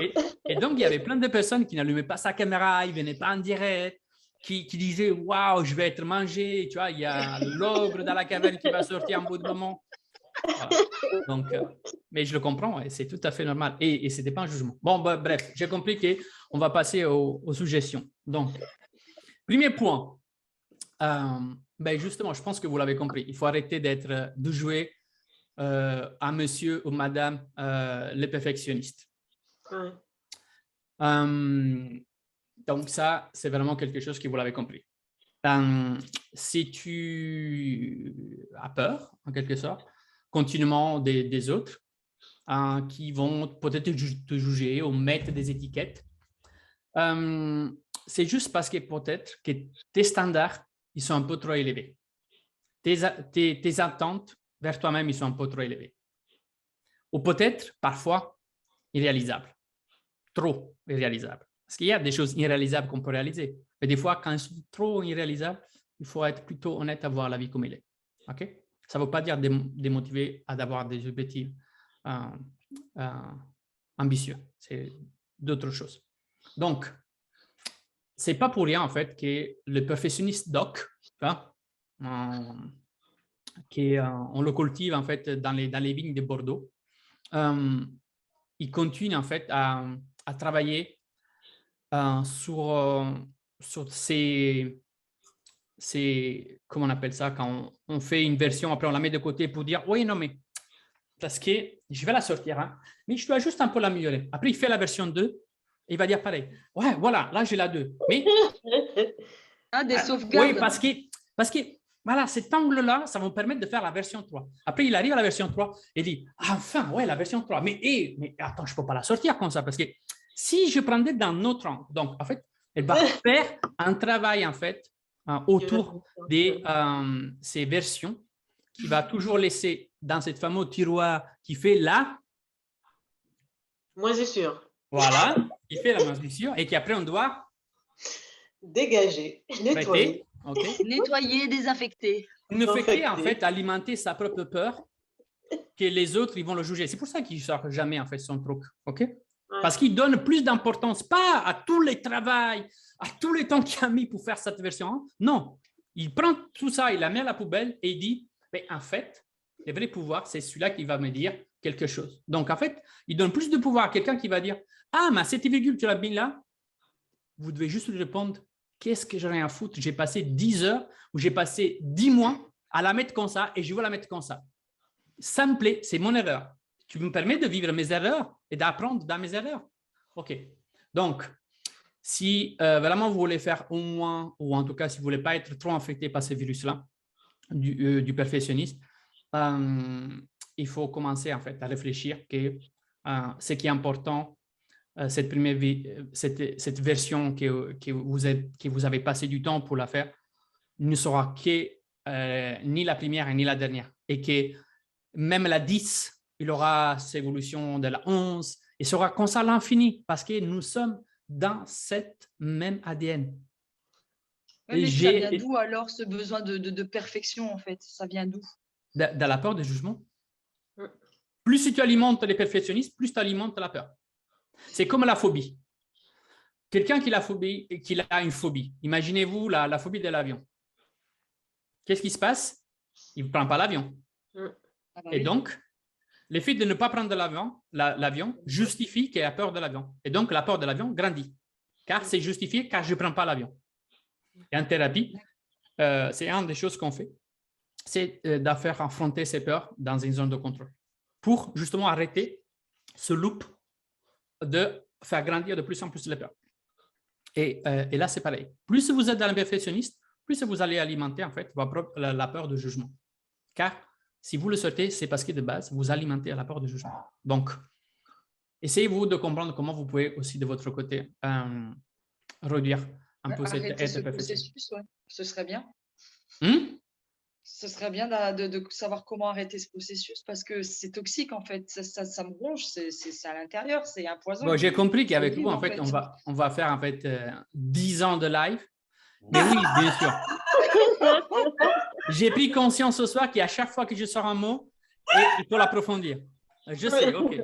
Et donc, il y avait plein de personnes qui n'allumaient pas sa caméra, ils ne venaient pas en direct, qui disaient « Waouh, je vais être mangé, tu vois, il y a l'ogre dans la caverne qui va sortir en bout de moment. » Voilà. Donc, mais je le comprends, et c'est tout à fait normal. Et ce n'était pas un jugement. Bon, bah, bref, j'ai compris qu'on va passer aux suggestions. Donc, premier point. Ben justement, je pense que vous l'avez compris. Il faut arrêter de jouer à monsieur ou madame le perfectionniste. Ouais. Donc ça, c'est vraiment quelque chose que vous l'avez compris. Si tu as peur, en quelque sorte, continuellement des autres qui vont peut-être te juger ou mettre des étiquettes, c'est juste parce que peut-être que tes standards, ils sont un peu trop élevés. Tes attentes vers toi-même, ils sont un peu trop élevés. Ou peut-être, parfois, irréalisables. Trop irréalisables. Parce qu'il y a des choses irréalisables qu'on peut réaliser. Mais des fois, quand c'est trop irréalisable, il faut être plutôt honnête à voir la vie comme elle est. OK? Ça ne veut pas dire démotiver à d'avoir des objectifs ambitieux. C'est d'autres choses. Donc, ce n'est pas pour rien, en fait, que le perfectionniste doc, hein, on le cultive, en fait, dans les vignes de Bordeaux, il continue, en fait, à travailler sur ces, comment on appelle ça, quand on fait une version, après on la met de côté pour dire, oui, non, mais parce que je vais la sortir, hein, mais je dois juste un peu l'améliorer. Après, il fait la version 2, et il va dire pareil. Ouais, voilà, là, j'ai la 2. Mais, Des sauvegardes. oui, parce que voilà, cet angle-là, ça va me permettre de faire la version 3. Après, il arrive à la version 3 et dit, enfin, ouais, la version 3. Mais attends, je ne peux pas la sortir comme ça, parce que si je prendrais dans notre angle, donc, en fait, elle va faire un travail, en fait, autour de ces versions qui va toujours laisser dans cette fameux tiroir qui fait la moisissure. Voilà, qui fait la moisissure et qu'après on doit dégager, nettoyer. Okay. Nettoyer, désinfecter. Ne fait qu'en fait alimenter sa propre peur que les autres ils vont le juger. C'est pour ça qu'il ne sort jamais en fait son truc. OK? Ouais. Parce qu'il donne plus d'importance, pas à tous les travaux, à tous les temps qu'il a mis pour faire cette version 1. Non, il prend tout ça, il la met à la poubelle et il dit, mais en fait, le vrai pouvoir, c'est celui-là qui va me dire quelque chose. Donc, en fait, il donne plus de pouvoir à quelqu'un qui va dire, ah, mais cette virgule, tu l'as mis là. Vous devez juste lui répondre, qu'est-ce que j'ai rien à foutre? J'ai passé 10 heures ou j'ai passé 10 mois à la mettre comme ça et je veux la mettre comme ça. Ça me plaît, c'est mon erreur. Tu me permets de vivre mes erreurs et d'apprendre dans mes erreurs. OK. Donc, si vraiment vous voulez faire au moins, ou en tout cas, si vous ne voulez pas être trop infecté par ce virus-là, du perfectionniste, il faut commencer en fait à réfléchir que ce qui est important, cette version que vous avez passé du temps pour la faire, ne sera que ni la première ni la dernière. Et que même la 10, il aura cette évolution de la 11, et sera comme ça à l'infini, parce que nous sommes dans cette même ADN. Oui, mais ça vient d'où alors ce besoin de perfection en fait? Ça vient d'où? De la peur du jugement. Plus tu alimentes les perfectionnistes, plus tu alimentes la peur. C'est comme la phobie. Quelqu'un qui a une phobie, imaginez-vous la phobie de l'avion. Qu'est-ce qui se passe? Il ne prend pas l'avion. Et donc, le fait de ne pas prendre l'avion justifie qu'il a peur de l'avion. Et donc, la peur de l'avion grandit. Car c'est justifié car je ne prends pas l'avion. Et en thérapie, c'est une des choses qu'on fait, c'est de faire affronter ces peurs dans une zone de contrôle pour justement arrêter ce loop de faire grandir de plus en plus les peurs. Et là, c'est pareil. Plus vous êtes dans le perfectionniste, plus vous allez alimenter en fait la peur de jugement. Car si vous le sortez, c'est parce que de base, vous alimentez la peur de jugement. Donc, essayez-vous de comprendre comment vous pouvez aussi de votre côté réduire un peu cette processus. Ouais. Ce serait bien. Ce serait bien de savoir comment arrêter ce processus parce que c'est toxique en fait. Ça me ronge, c'est à l'intérieur, c'est un poison. Bon, j'ai compris qu'avec vous, en fait, on va faire en fait 10 ans de live. Mais oui, bien sûr. J'ai pris conscience ce soir qu'à chaque fois que je sors un mot, il faut l'approfondir. Je sais, OK.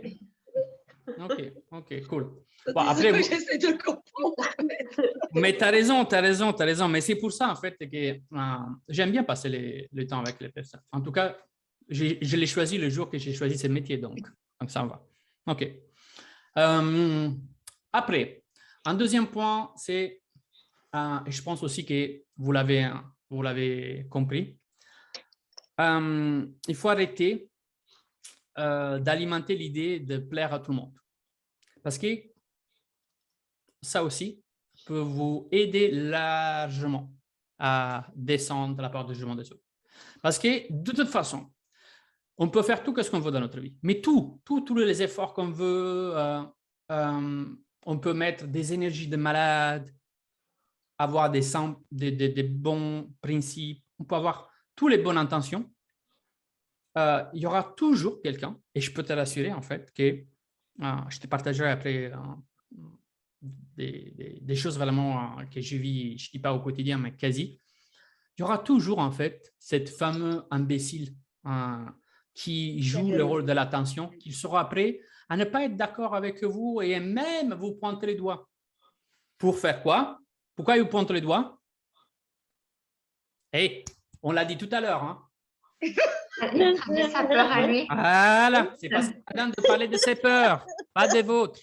OK, cool. Bon, après, j'essaie de comprendre. Mais tu as raison. Mais c'est pour ça, en fait, que j'aime bien passer le temps avec les personnes. En tout cas, je l'ai choisi le jour que j'ai choisi ce métier, donc ça va. OK. Après, un deuxième point, c'est, et je pense aussi que vous l'avez compris, il faut arrêter d'alimenter l'idée de plaire à tout le monde. Parce que ça aussi peut vous aider largement à descendre la peur du jugement des autres. Parce que de toute façon, on peut faire tout ce qu'on veut dans notre vie. Mais tous les efforts qu'on veut, on peut mettre des énergies de malade, avoir des bons principes, on peut avoir toutes les bonnes intentions. Il y aura toujours quelqu'un, et je peux te rassurer en fait, que je te partagerai après des choses vraiment que je vis, je ne dis pas au quotidien, mais quasi, il y aura toujours en fait cette fameux imbécile qui joue le rôle de l'attention, qui sera prêt à ne pas être d'accord avec vous et même vous pointer les doigts. Pour faire quoi? Pourquoi il vous pointe les doigts? Hey, on l'a dit tout à l'heure. Hein? Mais sa peur à lui. Voilà, c'est parce qu'on de parler de ses peurs, pas des vôtres.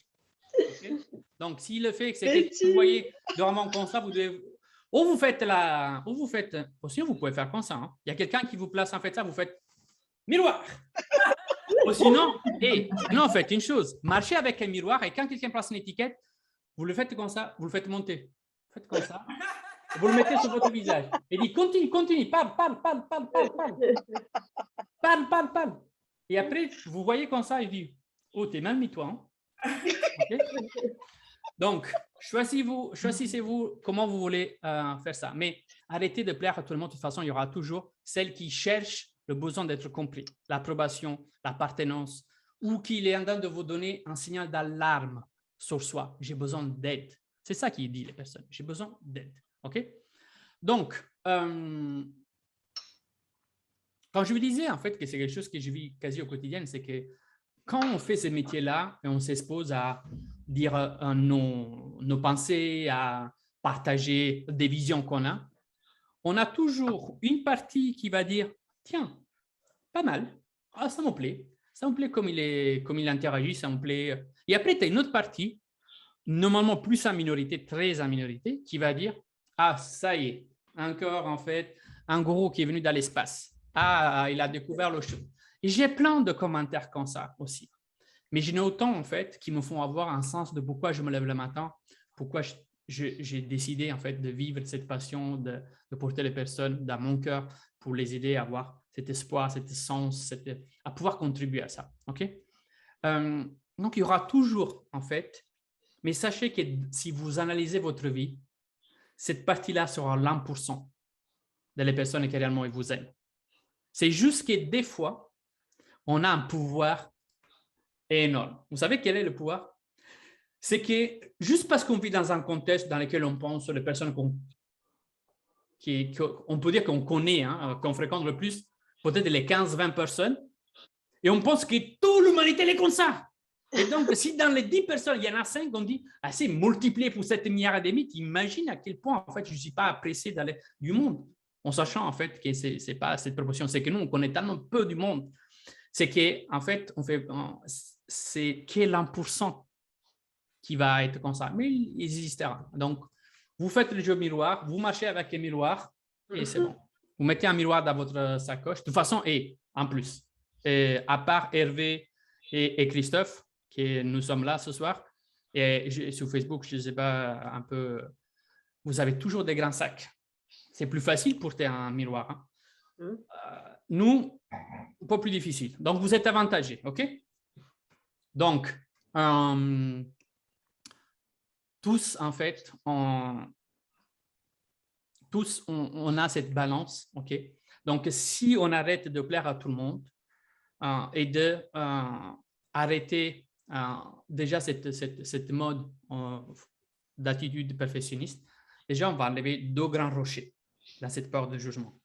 Okay? Donc, s'il le fait, c'est que vous voyez dormant comme ça, vous devez. Ou vous faites aussi, vous pouvez faire comme ça. Hein? Il y a quelqu'un qui vous place en fait ça, vous faites miroir. Ou sinon, faites une chose, marchez avec un miroir et quand quelqu'un place une étiquette, vous le faites comme ça, vous le faites monter. Faites comme ça. Vous le mettez sur votre visage. Et dit continue, parle. Parle. Et après, vous voyez comme ça, il dit, oh, t'es mal mis toi. Hein? Okay? Donc, choisissez-vous comment vous voulez faire ça. Mais arrêtez de plaire à tout le monde. De toute façon, il y aura toujours celle qui cherche le besoin d'être compris, l'approbation, l'appartenance, ou qu'il est en train de vous donner un signal d'alarme sur soi. J'ai besoin d'aide. C'est ça qui dit les personnes. J'ai besoin d'aide. OK? Donc, quand je vous disais en fait que c'est quelque chose que je vis quasi au quotidien, c'est que quand on fait ces métiers-là et on s'expose à dire nos pensées, à partager des visions qu'on a, on a toujours une partie qui va dire « Tiens, pas mal, ça me plaît comme il interagit, ça me plaît. » Et après, tu as une autre partie, normalement plus en minorité, très en minorité, qui va dire « Ah, ça y est, encore en fait, un gros qui est venu dans l'espace. Ah, il a découvert le chose. » Et j'ai plein de commentaires comme ça aussi. Mais j'en ai autant, en fait, qui me font avoir un sens de pourquoi je me lève le matin, pourquoi j'ai décidé, en fait, de vivre cette passion, de porter les personnes dans mon cœur pour les aider à avoir cet espoir, cet sens, à pouvoir contribuer à ça. OK? Donc, il y aura toujours, en fait, mais sachez que si vous analysez votre vie, cette partie-là sera l'1% des personnes qui réellement vous aiment. C'est juste que des fois, on a un pouvoir énorme. Vous savez quel est le pouvoir? C'est que juste parce qu'on vit dans un contexte dans lequel on pense sur les personnes qu'on peut dire qu'on connaît, hein, qu'on fréquente le plus, peut-être les 15-20 personnes, et on pense que toute l'humanité est comme ça. Et donc, si dans les 10 personnes, il y en a 5, on dit, c'est multiplié pour 7 milliards et demi, imagine à quel point, en fait, je ne suis pas apprécié du monde, en sachant, en fait, que ce n'est pas cette proportion. C'est que nous, on connaît tellement peu du monde. C'est qu'en fait, c'est quel 1% qui va être comme ça. Mais il existera. Donc, vous faites le jeu miroir, vous marchez avec un miroir et c'est bon. Vous mettez un miroir dans votre sacoche. De toute façon, et en plus, à part Hervé et Christophe, qui nous sommes là ce soir, et sur Facebook, je ne sais pas, un peu, vous avez toujours des grands sacs. C'est plus facile pour porter un miroir. Hein. Nous, un peu plus difficile. Donc, vous êtes avantagés, OK? Donc, tous, en fait, on a cette balance, OK? Donc, si on arrête de plaire à tout le monde et de arrêter déjà cette mode d'attitude perfectionniste, déjà, on va enlever 2 grands rochers dans cette peur de jugement.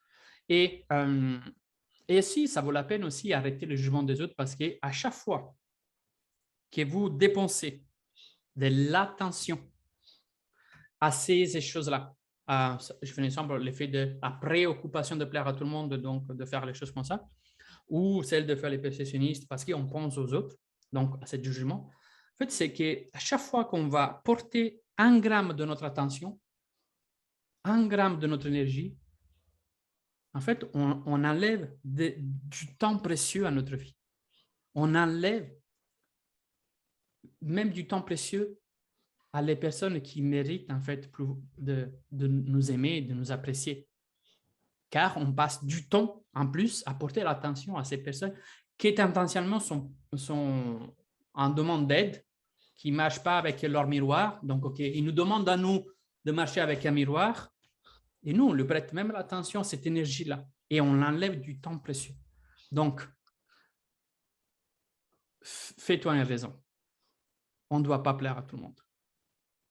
Et si ça vaut la peine aussi d'arrêter le jugement des autres parce qu'à chaque fois que vous dépensez de l'attention à ces choses-là, je fais un exemple, l'effet de la préoccupation de plaire à tout le monde, donc de faire les choses comme ça, ou celle de faire les perfectionnistes parce qu'on pense aux autres, donc à ce jugement. En fait, c'est qu'à chaque fois qu'on va porter 1 gramme de notre attention, 1 gramme de notre énergie, en fait, on enlève du temps précieux à notre vie. On enlève même du temps précieux à les personnes qui méritent en fait de nous aimer, de nous apprécier. Car on passe du temps en plus à porter l'attention à ces personnes qui intentionnellement sont en demande d'aide, qui ne marchent pas avec leur miroir. Donc, OK, ils nous demandent à nous de marcher avec un miroir. Et nous, on lui prête même l'attention à cette énergie-là et on enlève du temps précieux. Donc, fais-toi une raison. On ne doit pas plaire à tout le monde.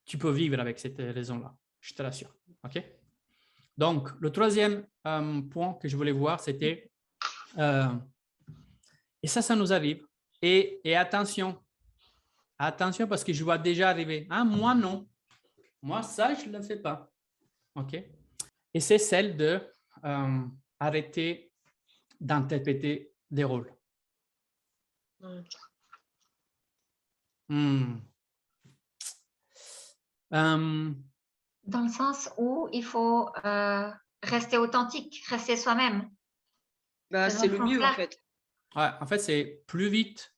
tu peux vivre avec cette raison-là, je te l'assure. OK? Donc, le troisième point que je voulais voir, c'était, et ça nous arrive, et attention, parce que je vois déjà arriver, ah, moi non, moi ça, je ne le fais pas. OK? Et c'est celle de arrêter d'interpréter des rôles. Dans le sens où il faut rester authentique, rester soi-même. Bah, c'est le mieux, en fait. Ouais, en fait, c'est plus vite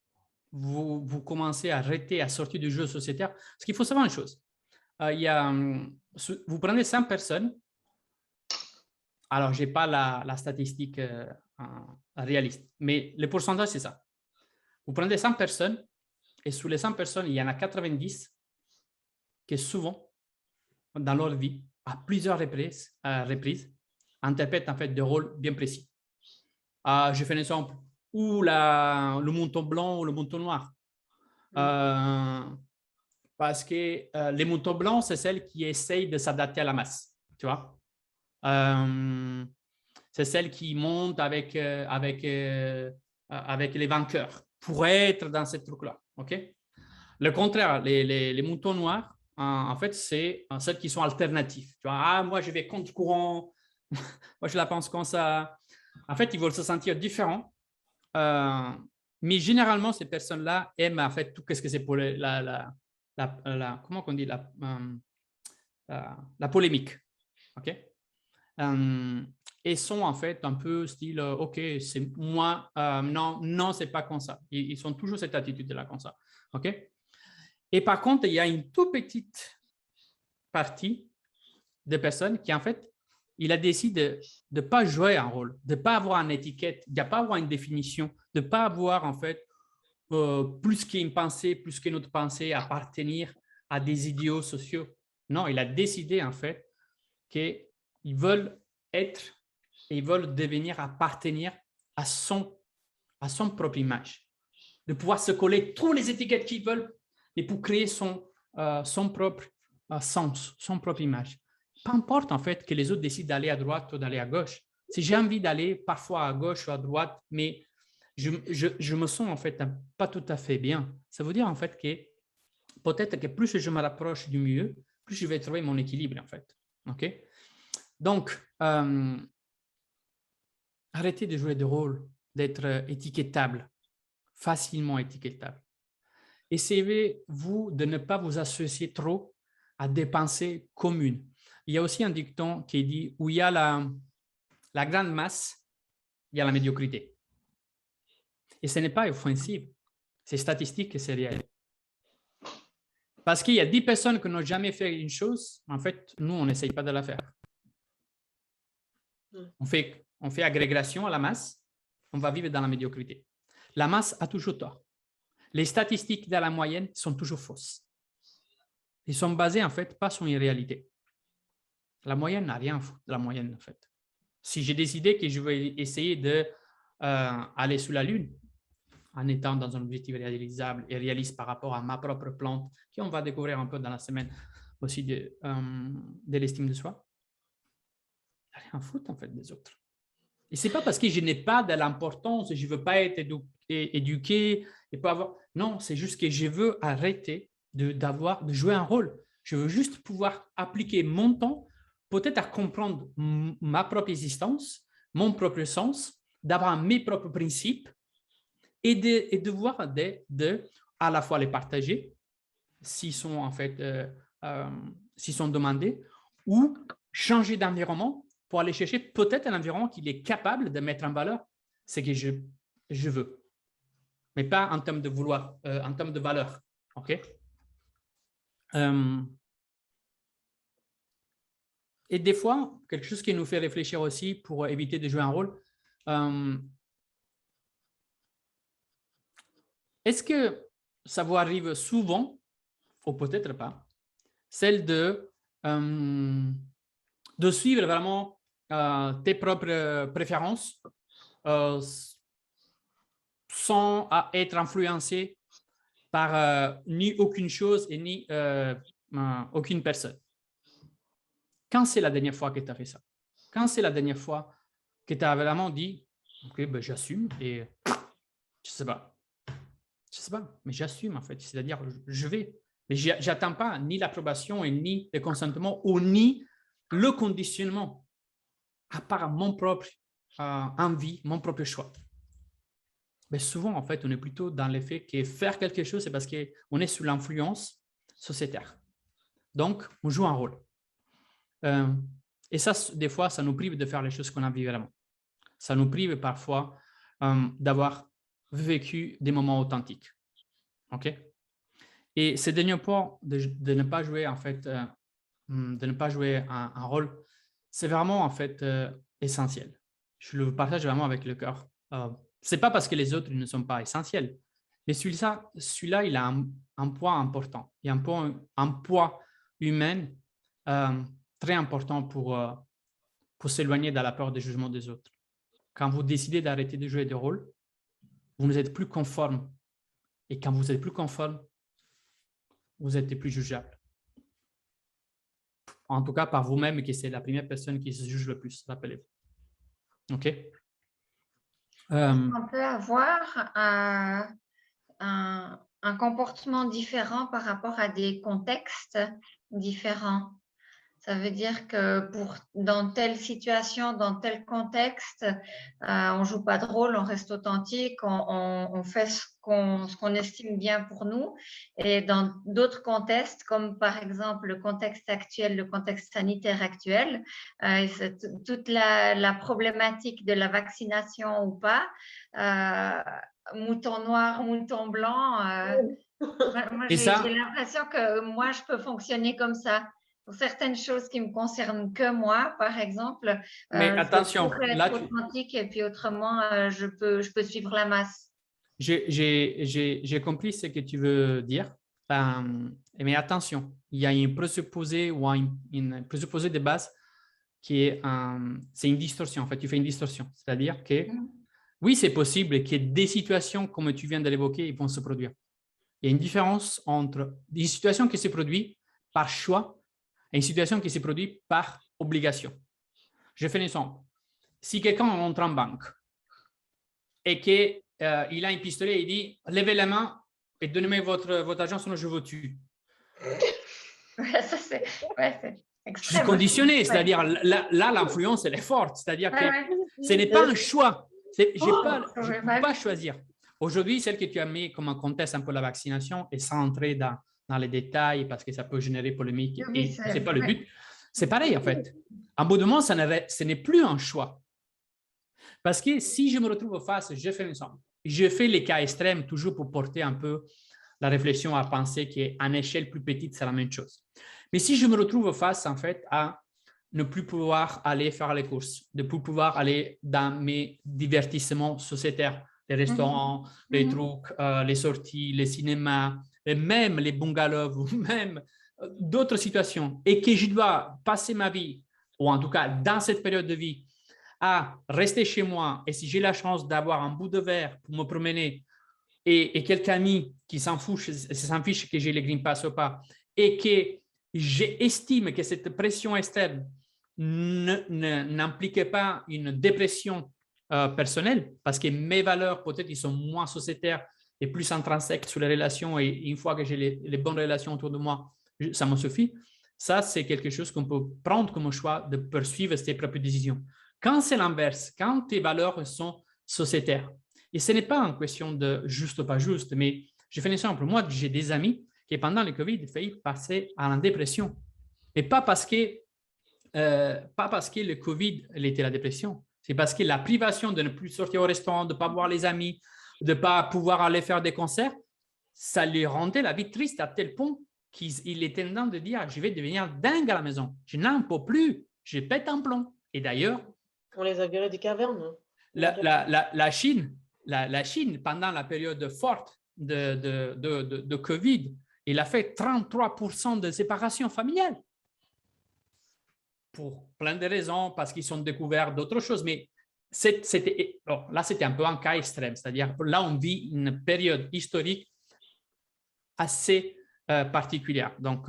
vous commencez à arrêter à sortir du jeu sociétaire. Parce qu'il faut savoir une chose. Vous prenez 100 personnes. Alors, je n'ai pas la statistique réaliste, mais le pourcentage, c'est ça. Vous prenez 100 personnes et sous les 100 personnes, il y en a 90 qui souvent, dans leur vie, à plusieurs reprises interprètent en fait des rôles bien précis. Je fais un exemple. Ou le mouton blanc ou le mouton noir. Parce que les moutons blancs, c'est celles qui essayent de s'adapter à la masse. Tu vois? C'est celles qui montent avec les vainqueurs pour être dans ce truc-là. Okay? Le contraire, les moutons noirs, en fait, c'est celles qui sont alternatives. Tu vois? Moi, je vais contre courant. Moi, je la pense comme ça. En fait, ils veulent se sentir différents. Mais généralement, ces personnes-là aiment en fait tout ce que c'est pour comment on dit la polémique. OK? Et sont en fait un peu style OK, c'est moi, non, c'est pas comme ça. Ils sont toujours cette attitude-là comme ça. OK? Et par contre, il y a une toute petite partie de personnes qui en fait, il a décidé de ne pas jouer un rôle, de ne pas avoir une étiquette, de ne pas avoir une définition, de ne pas avoir en fait plus qu'une pensée, plus qu'une autre pensée, appartenir à des idéaux sociaux. Non, il a décidé en fait qu'ils veulent être et ils veulent devenir appartenir à son propre image, de pouvoir se coller toutes les étiquettes qu'ils veulent, mais pour créer son propre sens, son propre image. Peu importe en fait que les autres décident d'aller à droite ou d'aller à gauche. Si j'ai envie d'aller parfois à gauche ou à droite, mais je me sens en fait pas tout à fait bien, ça veut dire en fait que peut-être que plus je me rapproche du mieux, plus je vais trouver mon équilibre en fait. OK? Donc, arrêtez de jouer de rôle, d'être étiquetable, facilement étiquetable. Essayez-vous de ne pas vous associer trop à des pensées communes. Il y a aussi un dicton qui dit où il y a la grande masse, il y a la médiocrité. Et ce n'est pas offensif, c'est statistique et c'est réel. Parce qu'il y a 10 personnes qui n'ont jamais fait une chose, en fait, nous, on n'essaye pas de la faire. On fait agrégation à la masse, on va vivre dans la médiocrité. La masse a toujours tort. Les statistiques de la moyenne sont toujours fausses. Ils sont basés, en fait, pas sur une réalité. La moyenne n'a rien à foutre de la moyenne, en fait. Si j'ai décidé que je vais essayer d'aller sur la Lune, en étant dans un objectif réalisable et réaliste par rapport à ma propre plante, qu'on va découvrir un peu dans la semaine aussi de l'estime de soi, il n'y a rien à foutre, en fait, des autres. Et ce n'est pas parce que je n'ai pas de l'importance, je ne veux pas être éduqué, et pas avoir... Non, c'est juste que je veux arrêter de jouer un rôle. Je veux juste pouvoir appliquer mon temps, peut-être à comprendre ma propre existence, mon propre sens, d'avoir mes propres principes et de voir à la fois les partager, s'ils sont en fait, s'ils sont demandés, ou changer d'environnement pour aller chercher peut-être un environnement qui est capable de mettre en valeur ce que je veux, mais pas en termes de vouloir, en termes de valeur. OK? Et des fois, quelque chose qui nous fait réfléchir aussi pour éviter de jouer un rôle, est-ce que ça vous arrive souvent, ou peut-être pas, celle de suivre vraiment tes propres préférences sans être influencé par ni aucune chose et ni aucune personne. Quand c'est la dernière fois que tu as fait ça? Quand c'est la dernière fois que tu as vraiment dit, OK, ben, j'assume et je sais pas, mais j'assume en fait. C'est-à-dire, je vais. Mais je n'attends pas ni l'approbation et ni le consentement ou ni le conditionnement, à part mon propre envie, mon propre choix. Mais souvent, en fait, on est plutôt dans l'effet que faire quelque chose, c'est parce qu'on est sous l'influence sociétaire. Donc, on joue un rôle. Et ça, des fois, ça nous prive de faire les choses qu'on a envie vraiment. Ça nous prive parfois d'avoir vécu des moments authentiques. OK? Et ce dernier point de ne pas jouer, en fait, de ne pas jouer un rôle, c'est vraiment, en fait, essentiel. Je le partage vraiment avec le cœur. Ce n'est pas parce que les autres ne sont pas essentiels, mais celui-là, il a un poids important. Il y a un poids humain très important pour s'éloigner de la peur du jugement des autres. Quand vous décidez d'arrêter de jouer des rôles, vous n'êtes plus conforme. Et quand vous êtes plus conforme, vous êtes plus jugeable. En tout cas, par vous-même, que c'est la première personne qui se juge le plus, rappelez-vous. OK? On peut avoir un comportement différent par rapport à des contextes différents. Ça veut dire que dans telle situation, dans tel contexte, on ne joue pas de rôle, on reste authentique, on fait ce qu'on estime bien pour nous. Et dans d'autres contextes, comme par exemple le contexte actuel, le contexte sanitaire actuel, toute la problématique de la vaccination ou pas, mouton noir, mouton blanc, moi j'ai l'impression que moi, je peux fonctionner comme ça. Pour certaines choses qui me concernent que moi, par exemple, mais attention, je peux être authentique et puis autrement, je peux suivre la masse. J'ai compris ce que tu veux dire, mais attention, il y a un présupposé ou une présupposé de base qui est c'est une distorsion. En fait, tu fais une distorsion, c'est-à-dire que oui, c'est possible que des situations comme tu viens de l'évoquer vont se produire. Il y a une différence entre des situations qui se produisent par choix et une situation qui se produit par obligation. Je fais un exemple. Si quelqu'un entre en banque et qu'il a un pistolet et il dit « Levez la main et donnez-moi votre argent, sinon je vous tue. » Ça, c'est extrême. Je suis conditionné, c'est-à-dire là, l'influence, elle est forte. C'est-à-dire que ce n'est pas un choix. Je ne peux pas choisir. Aujourd'hui, celle que tu as mis comme un contexte un peu la vaccination et sans entrer dans les détails parce que ça peut générer polémique et ce n'est pas le but. C'est pareil en fait. À un bout de moment, ce n'est plus un choix. Parce que si je me retrouve face, je fais ensemble. Je fais les cas extrêmes toujours pour porter un peu la réflexion à penser qu'à une échelle plus petite, c'est la même chose. Mais si je me retrouve face en fait à ne plus pouvoir aller faire les courses, de ne plus pouvoir aller dans mes divertissements sociétaires, les restaurants, les trucs, les sorties, les cinémas, et même les bungalows, ou même d'autres situations, et que je dois passer ma vie, ou en tout cas dans cette période de vie, à rester chez moi, et si j'ai la chance d'avoir un bout de verre pour me promener, et quelques amis qui s'en fichent que j'ai les Green Pass ou pas, et que j'estime que cette pression externe n'implique pas une dépression personnelle, parce que mes valeurs, peut-être, ils sont moins sociétaires et plus intrinsèques sur les relations, et une fois que j'ai les bonnes relations autour de moi, ça me suffit. Ça, c'est quelque chose qu'on peut prendre comme choix de poursuivre ses propres décisions. Quand c'est l'inverse, quand tes valeurs sont sociétaires, et ce n'est pas une question de juste ou pas juste, mais je fais un exemple. Moi, j'ai des amis qui, pendant le Covid, ont failli passer à la dépression. Et pas parce que le Covid était la dépression, c'est parce que la privation de ne plus sortir au restaurant, de ne pas voir les amis, de ne pas pouvoir aller faire des concerts, ça lui rendait la vie triste à tel point qu'il est tendance de dire « je vais devenir dingue à la maison, je n'en peux plus, je pète un plomb ». Et d'ailleurs… On les a virés des cavernes. La Chine, pendant la période forte de Covid, il a fait 33% de séparation familiale. Pour plein de raisons, parce qu'ils ont découvert d'autres choses. Mais là, c'était un peu un cas extrême. C'est-à-dire, là, on vit une période historique assez particulière. Donc,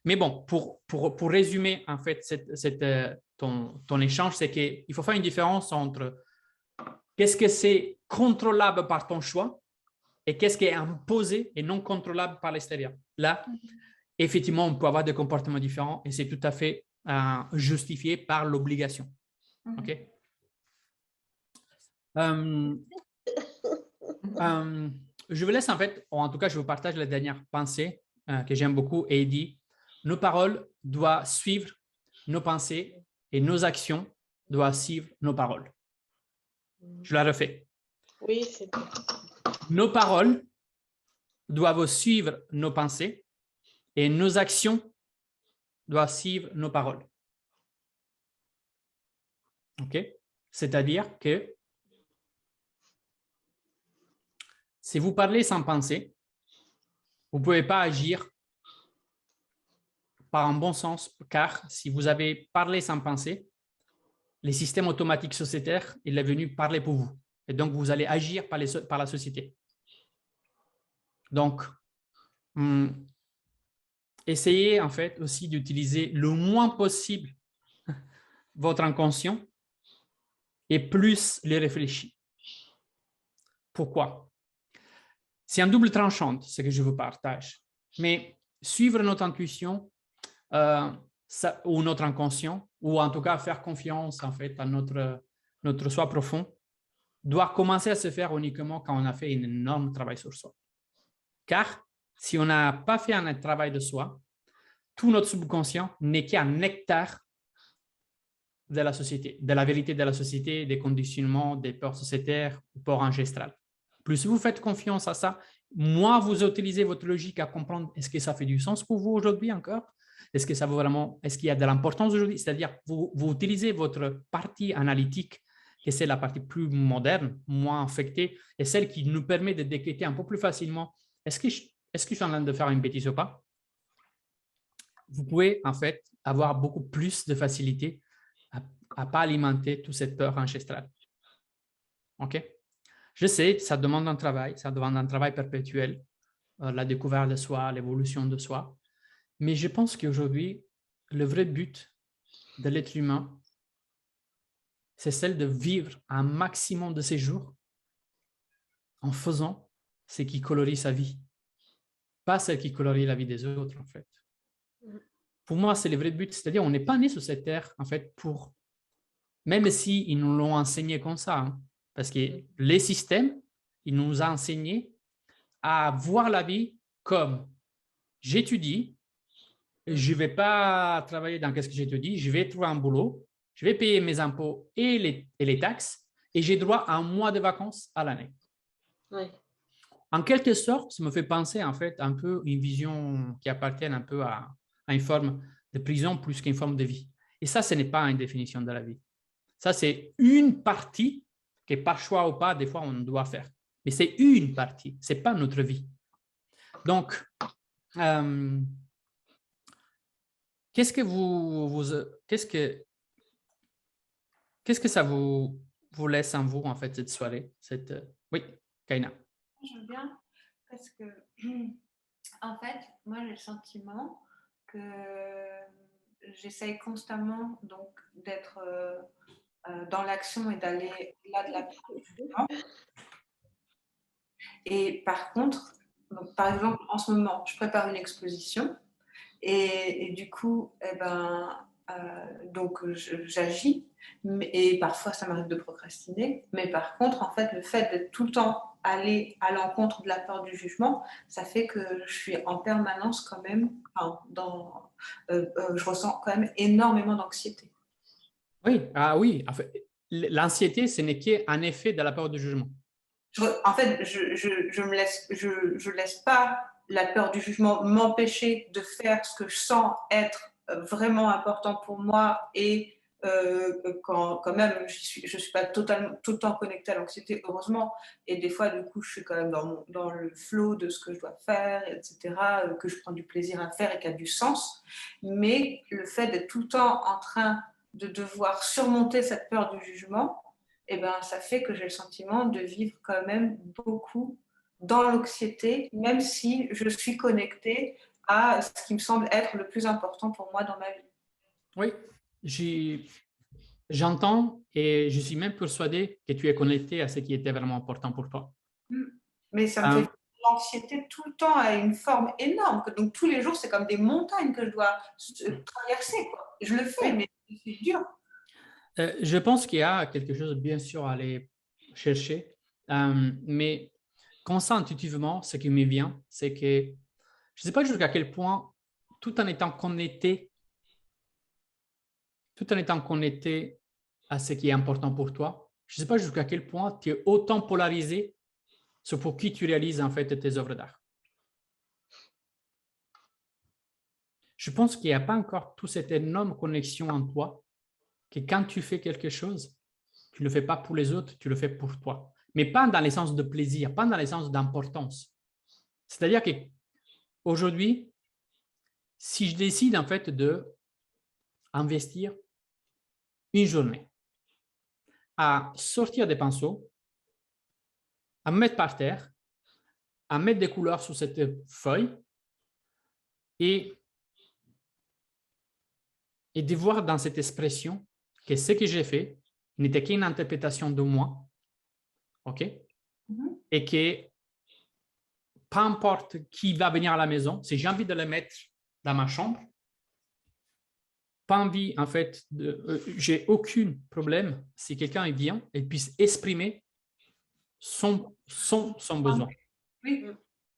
Mais bon, pour résumer en fait ton échange, c'est qu'il faut faire une différence entre qu'est-ce que c'est contrôlable par ton choix et qu'est-ce qui est imposé et non contrôlable par l'extérieur. Là, effectivement, on peut avoir des comportements différents et c'est tout à fait justifié par l'obligation. OK? Je vous laisse en fait, ou en tout cas, je vous partage la dernière pensée que j'aime beaucoup et il dit, nos paroles doivent suivre nos pensées et nos actions doivent suivre nos paroles. Je la refais. Oui, c'est bon. Nos paroles doivent suivre nos pensées et nos actions doivent suivre nos paroles. OK? C'est-à-dire que si vous parlez sans penser, vous ne pouvez pas agir par un bon sens, car si vous avez parlé sans penser, les systèmes automatiques sociétaires, il est venu parler pour vous. Et donc, vous allez agir par la société. Donc, essayez en fait aussi d'utiliser le moins possible votre inconscient et plus les réfléchir. Pourquoi? C'est un double tranchant, ce que je vous partage. Mais suivre notre intuition ou notre inconscient, ou en tout cas faire confiance en fait à notre soi profond, doit commencer à se faire uniquement quand on a fait un énorme travail sur soi. Car si on n'a pas fait un travail de soi, tout notre subconscient n'est qu'un nectar de la société, de la vérité de la société, des conditionnements, des peurs sociétaires, peurs ancestrales. Plus vous faites confiance à ça, moins vous utilisez votre logique à comprendre est-ce que ça fait du sens pour vous aujourd'hui encore? Est-ce que ça vaut vraiment, est-ce qu'il y a de l'importance aujourd'hui? C'est-à-dire, vous utilisez votre partie analytique, et c'est la partie plus moderne, moins affectée, et celle qui nous permet de décréter un peu plus facilement est-ce que je suis en train de faire une bêtise ou pas? Vous pouvez en fait avoir beaucoup plus de facilité à ne pas alimenter toute cette peur ancestrale. OK? Je sais, ça demande un travail, ça demande un travail perpétuel, la découverte de soi, l'évolution de soi. Mais je pense qu'aujourd'hui, le vrai but de l'être humain, c'est celle de vivre un maximum de ses jours en faisant ce qui colorie sa vie, pas ce qui colorie la vie des autres, en fait. Pour moi, c'est le vrai but, c'est-à-dire on n'est pas né sur cette terre, en fait, pour, même s'ils nous l'ont enseigné comme ça, hein, parce que les systèmes, ils nous ont enseigné à voir la vie comme j'étudie, je ne vais pas travailler dans ce que j'étudie, je vais trouver un boulot, je vais payer mes impôts et les taxes, et j'ai droit à un mois de vacances à l'année. Oui. En quelque sorte, ça me fait penser en fait un peu une vision qui appartient un peu à une forme de prison plus qu'une forme de vie. Et ça, ce n'est pas une définition de la vie. Ça, c'est une partie que par choix ou pas, des fois, on doit faire. Mais c'est une partie, ce n'est pas notre vie. Donc, qu'est-ce que ça vous laisse en vous, en fait, cette soirée? Oui, Kaina. J'aime bien parce que, en fait, moi, j'ai le sentiment que j'essaye constamment donc d'être dans l'action et d'aller là de la peur. Et par contre, donc, par exemple, en ce moment, je prépare une exposition et du coup, donc j'agis et parfois ça m'arrive de procrastiner, mais par contre, en fait, le fait d'être tout le temps aller à l'encontre de la peur du jugement, ça fait que je suis en permanence quand même je ressens quand même énormément d'anxiété. Oui, oui. En fait, l'anxiété, ce n'est qu'un effet de la peur du jugement. En fait, je laisse pas la peur du jugement m'empêcher de faire ce que je sens être vraiment important pour moi et quand même, je suis pas totalement tout le temps connectée à l'anxiété, heureusement. Et des fois, du coup, je suis quand même dans le flow de ce que je dois faire, etc., que je prends du plaisir à faire et qui a du sens. Mais le fait d'être tout le temps en train de devoir surmonter cette peur du jugement, eh ben, ça fait que j'ai le sentiment de vivre quand même beaucoup dans l'anxiété, même si je suis connectée à ce qui me semble être le plus important pour moi dans ma vie. Oui, j'entends et je suis même persuadé que tu es connecté à ce qui était vraiment important pour toi. Mais ça me fait l'anxiété tout le temps à une forme énorme. Donc tous les jours, c'est comme des montagnes que je dois traverser, quoi. Je le fais, mais c'est dur. Je pense qu'il y a quelque chose, bien sûr, à aller chercher, mais comme ça, intuitivement, ce qui me vient, c'est que je ne sais pas jusqu'à quel point, tout en étant connecté à ce qui est important pour toi, je ne sais pas jusqu'à quel point tu es autant polarisé sur pour qui tu réalises en fait tes œuvres d'art. Je pense qu'il n'y a pas encore toute cette énorme connexion en toi que quand tu fais quelque chose, tu ne le fais pas pour les autres, tu le fais pour toi. Mais pas dans le sens de plaisir, pas dans le sens d'importance. C'est-à-dire qu'aujourd'hui, si je décide en fait d'investir une journée à sortir des pinceaux, à me mettre par terre, à mettre des couleurs sur cette feuille et de voir dans cette expression que ce que j'ai fait n'était qu'une interprétation de moi, ok? Et que peu importe qui va venir à la maison, si j'ai envie de le mettre dans ma chambre, pas envie, en fait, j'ai aucun problème si quelqu'un vient et puisse exprimer son besoin. Oui,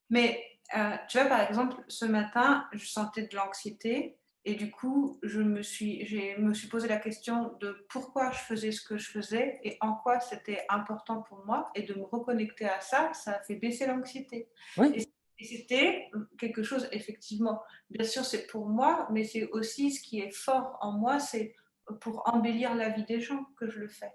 mais tu vois, par exemple, ce matin, je sentais de l'anxiété et du coup, je me suis posé la question de pourquoi je faisais ce que je faisais et en quoi c'était important pour moi, et de me reconnecter à ça, ça a fait baisser l'anxiété. Oui. Et c'était quelque chose, effectivement, bien sûr, c'est pour moi, mais c'est aussi ce qui est fort en moi, c'est pour embellir la vie des gens que je le fais.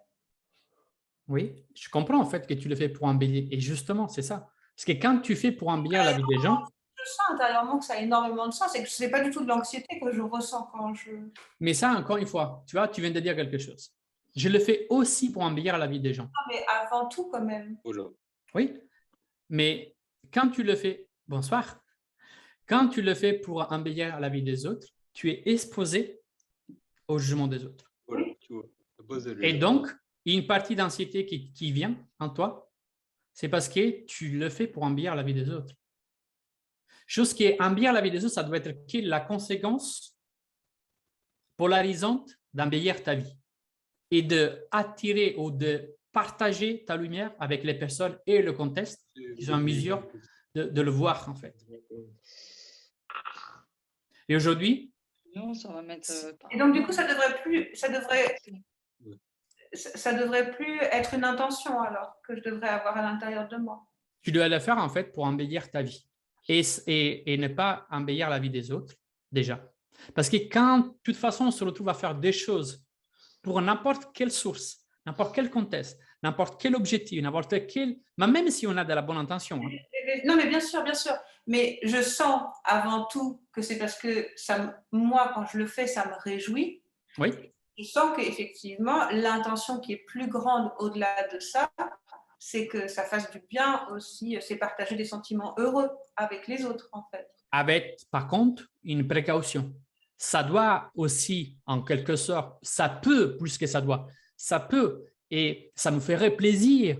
Oui, je comprends en fait que tu le fais pour embellir. Et justement, c'est ça. Parce que quand tu fais pour embellir la vie des gens… Je sens intérieurement que ça a énormément de sens et que ce n'est pas du tout de l'anxiété que je ressens quand je… Mais ça, encore une fois, tu vois, tu viens de dire quelque chose. Je le fais aussi pour embellir la vie des gens. Non, mais avant tout, quand même. Oui, mais quand tu le fais… Bonsoir. Quand tu le fais pour embellir la vie des autres, tu es exposé au jugement des autres. Et donc, une partie d'anxiété qui vient en toi, c'est parce que tu le fais pour embellir la vie des autres. Chose qui est embellir la vie des autres, ça doit être la conséquence polarisante d'embellir ta vie et d'attirer ou de partager ta lumière avec les personnes et le contexte qui sont en mesure de le voir, en fait. Et aujourd'hui… Non, ça va mettre… Et donc, du coup, ça devrait plus être une intention, alors, que je devrais avoir à l'intérieur de moi. Tu dois le faire, en fait, pour embellir ta vie et ne pas embellir la vie des autres, déjà. Parce que quand, de toute façon, on se retrouve à faire des choses pour n'importe quelle source, n'importe quel contexte, n'importe quel objectif, n'importe quel… Même si on a de la bonne intention. Hein. Non, mais bien sûr, bien sûr. Mais je sens avant tout que c'est parce que moi, quand je le fais, ça me réjouit. Oui. Je sens qu'effectivement, l'intention qui est plus grande au-delà de ça, c'est que ça fasse du bien aussi, c'est partager des sentiments heureux avec les autres, en fait. Avec, par contre, une précaution. Ça doit aussi, en quelque sorte, ça peut, plus que ça doit, ça peut, et ça nous ferait plaisir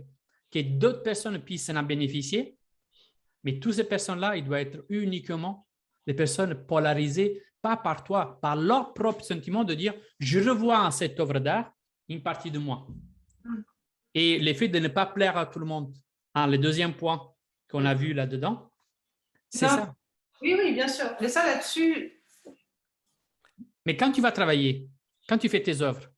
que d'autres personnes puissent en bénéficier, mais toutes ces personnes-là, ils doivent être uniquement des personnes polarisées, pas par toi, par leur propre sentiment de dire « je revois en cette œuvre d'art une partie de moi ». Et l'effet de ne pas plaire à tout le monde. Le deuxième point qu'on a vu là-dedans, c'est ça. Oui, oui, bien sûr. Mais ça, là-dessus… Mais quand tu vas travailler, quand tu fais tes œuvres,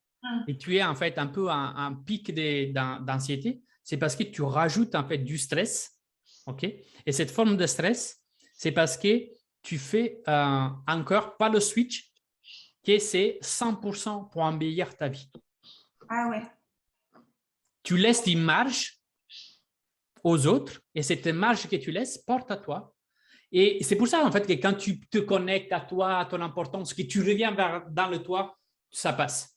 et tu es en fait un peu un pic d'anxiété, c'est parce que tu rajoutes en fait du stress, ok? Et cette forme de stress, c'est parce que tu fais encore pas le switch, que c'est 100% pour embellir ta vie. Ah ouais. Tu laisses une marge aux autres, et cette marge que tu laisses porte à toi. Et c'est pour ça, en fait, que quand tu te connectes à toi, à ton importance, que tu reviens dans le toi, ça passe.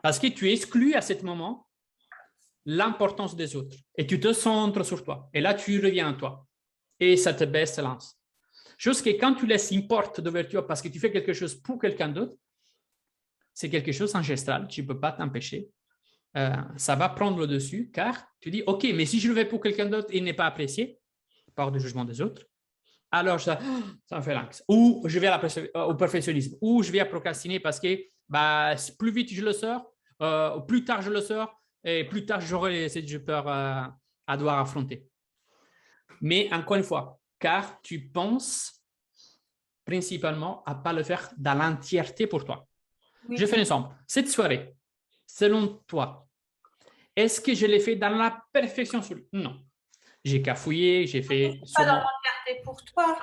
Parce que tu exclus à ce moment l'importance des autres et tu te centres sur toi. Et là, tu reviens à toi et ça te baisse lance. Chose que quand tu laisses une porte d'ouverture parce que tu fais quelque chose pour quelqu'un d'autre, c'est quelque chose ancestral, tu ne peux pas t'empêcher. Ça va prendre le dessus car tu dis, OK, mais si je le fais pour quelqu'un d'autre et il n'est pas apprécié par le jugement des autres, alors ça me fait l'anxiété. Ou je vais au perfectionnisme, ou je vais à procrastiner parce que plus vite je le sors, plus tard je le sors, et plus tard j'aurai cette peur à devoir affronter. Mais encore une fois, car tu penses principalement à ne pas le faire dans l'entièreté pour toi. Oui. Je fais un exemple. Cette soirée, selon toi, est-ce que je l'ai fait dans la perfection? Non. J'ai cafouillé, j'ai fait... Pas dans l'entièreté pour toi.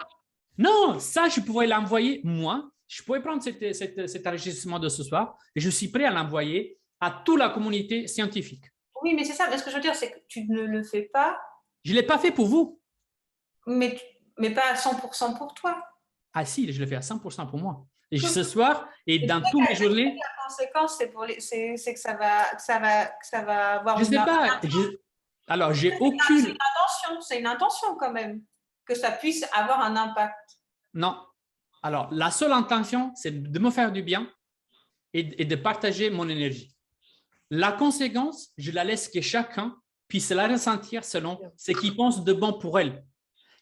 Non, ça, je pourrais l'envoyer, moi. Je pourrais prendre cet enregistrement de ce soir et je suis prêt à l'envoyer à toute la communauté scientifique. Oui, mais c'est ça. Mais ce que je veux dire, c'est que tu ne le fais pas. Je ne l'ai pas fait pour vous. Mais pas à 100% pour toi. Ah si, je le fais à 100% pour moi. Et ce soir et dans toutes les journées... La conséquence, c'est que ça va avoir je ne sais pas. Alors, j'ai aucune... C'est une intention quand même, que ça puisse avoir un impact. Non. Alors, la seule intention, c'est de me faire du bien et de partager mon énergie. La conséquence, je la laisse que chacun puisse la ressentir selon ce qu'il pense de bon pour elle.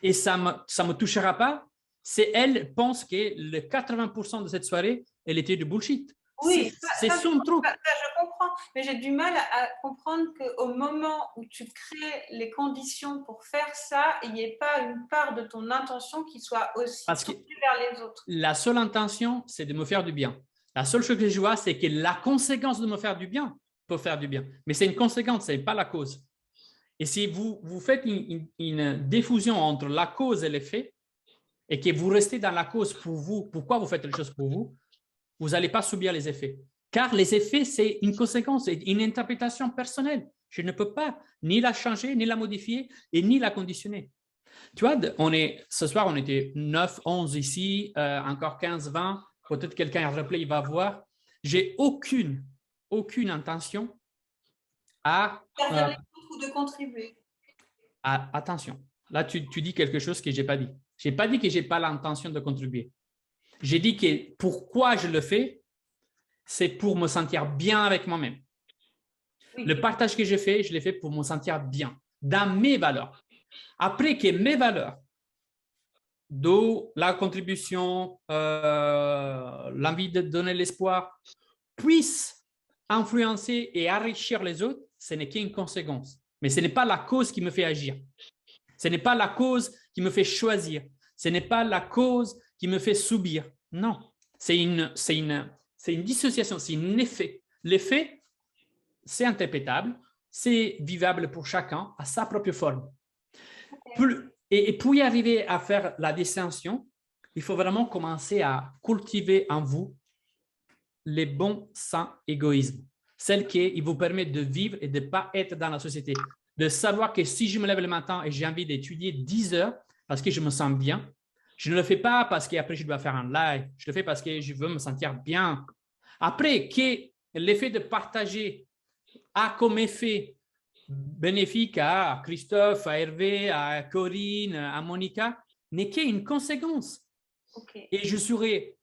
Et ça me touchera pas si elle pense que le 80% de cette soirée, elle était du bullshit. Oui, c'est son truc. Je comprends, mais j'ai du mal à comprendre qu'au moment où tu crées les conditions pour faire ça, il n'y ait pas une part de ton intention qui soit aussi tournée vers les autres. La seule intention, c'est de me faire du bien. La seule chose que je vois, c'est que la conséquence de me faire du bien peut faire du bien. Mais c'est une conséquence, ce n'est pas la cause. Et si vous faites une diffusion entre la cause et l'effet, et que vous restez dans la cause pour vous, pourquoi vous faites les choses pour vous, vous n'allez pas subir les effets. Car les effets, c'est une conséquence, c'est une interprétation personnelle. Je ne peux pas ni la changer, ni la modifier, et ni la conditionner. Tu vois, ce soir, on était 9, 11 ici, encore 15, 20. Peut-être quelqu'un a replay, il va voir. J'ai aucune intention à... ou de contribuer. Attention, là, tu dis quelque chose que je n'ai pas dit. Je n'ai pas dit que je n'ai pas l'intention de contribuer. J'ai dit que pourquoi je le fais, c'est pour me sentir bien avec moi-même. Oui. Le partage que j'ai fait, je l'ai fait pour me sentir bien, dans mes valeurs. Après que mes valeurs, d'où la contribution, l'envie de donner l'espoir, puissent influencer et enrichir les autres, ce n'est qu'une conséquence. Mais ce n'est pas la cause qui me fait agir. Ce n'est pas la cause qui me fait choisir. Ce n'est pas la cause qui me fait subir. Non, c'est une dissociation, c'est un effet. L'effet, c'est interprétable, c'est vivable pour chacun à sa propre forme. Et pour y arriver à faire la distinction, il faut vraiment commencer à cultiver en vous les bons sains égoïsmes, celles qui vous permettent de vivre et de ne pas être dans la société, de savoir que si je me lève le matin et j'ai envie d'étudier 10 heures parce que je me sens bien, je ne le fais pas parce qu'après je dois faire un live, je le fais parce que je veux me sentir bien. Après, que l'effet de partager a comme effet bénéfique à Christophe, à Hervé, à Corinne, à Monica, n'est qu'une conséquence. Okay. Et je serai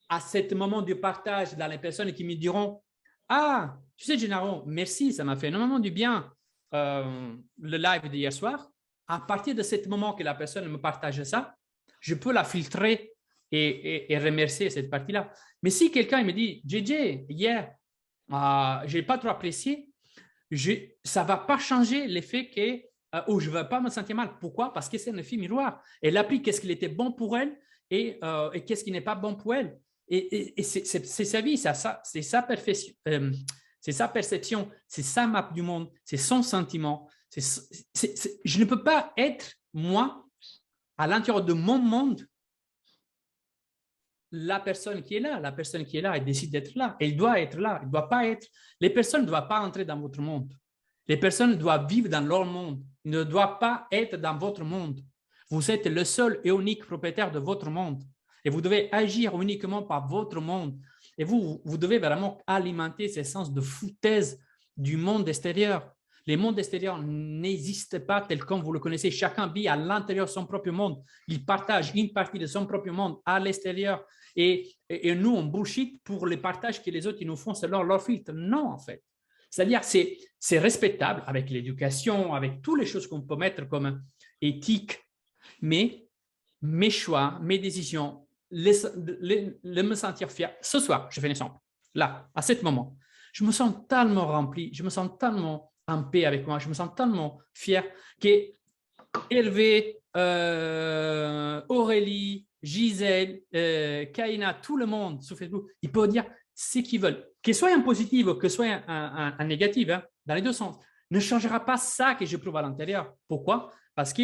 à ce moment de partage dans les personnes qui me diront « Ah, tu sais, Gennaro, merci, ça m'a fait énormément du bien le live d'hier soir. » À partir de ce moment que la personne me partage ça, je peux la filtrer et remercier cette partie-là. Mais si quelqu'un me dit « JJ, hier, je n'ai pas trop apprécié », ça ne va pas changer l'effet que je ne vais pas me sentir mal. Pourquoi? Parce que c'est un effet miroir. Elle a appris qu'est-ce qui était bon pour elle et qu'est-ce qui n'est pas bon pour elle. Et c'est sa vie, c'est sa perfection, c'est sa perception, c'est sa map du monde, c'est son sentiment. Je ne peux pas être, moi, à l'intérieur de mon monde, la personne qui est là. La personne qui est là, elle décide d'être là. Elle doit être là. Elle doit pas être... Les personnes ne doivent pas entrer dans votre monde. Les personnes doivent vivre dans leur monde. Ils ne doivent pas être dans votre monde. Vous êtes le seul et unique propriétaire de votre monde. Et vous devez agir uniquement par votre monde. Et vous devez vraiment alimenter ce sens de foutaise du monde extérieur. Les mondes extérieurs n'existent pas tel comme vous le connaissez. Chacun vit à l'intérieur de son propre monde. Il partage une partie de son propre monde à l'extérieur. Et nous, on bullshit pour les partages que les autres ils nous font selon leur filtre. Non, en fait. C'est-à-dire, c'est respectable avec l'éducation, avec toutes les choses qu'on peut mettre comme éthique, mais mes choix, mes décisions, me sentir fier. Ce soir, je fais un exemple. Là, à ce moment, je me sens tellement rempli, je me sens tellement en paix avec moi, je me sens tellement fier que Hervé, Aurélie, Gisèle, Kaina, tout le monde sur Facebook, ils peuvent dire ce qu'ils veulent. Que ce soit un positif ou que ce soit un négatif, hein, dans les deux sens. Ne changera pas ça que j'éprouve à l'intérieur. Pourquoi? Parce que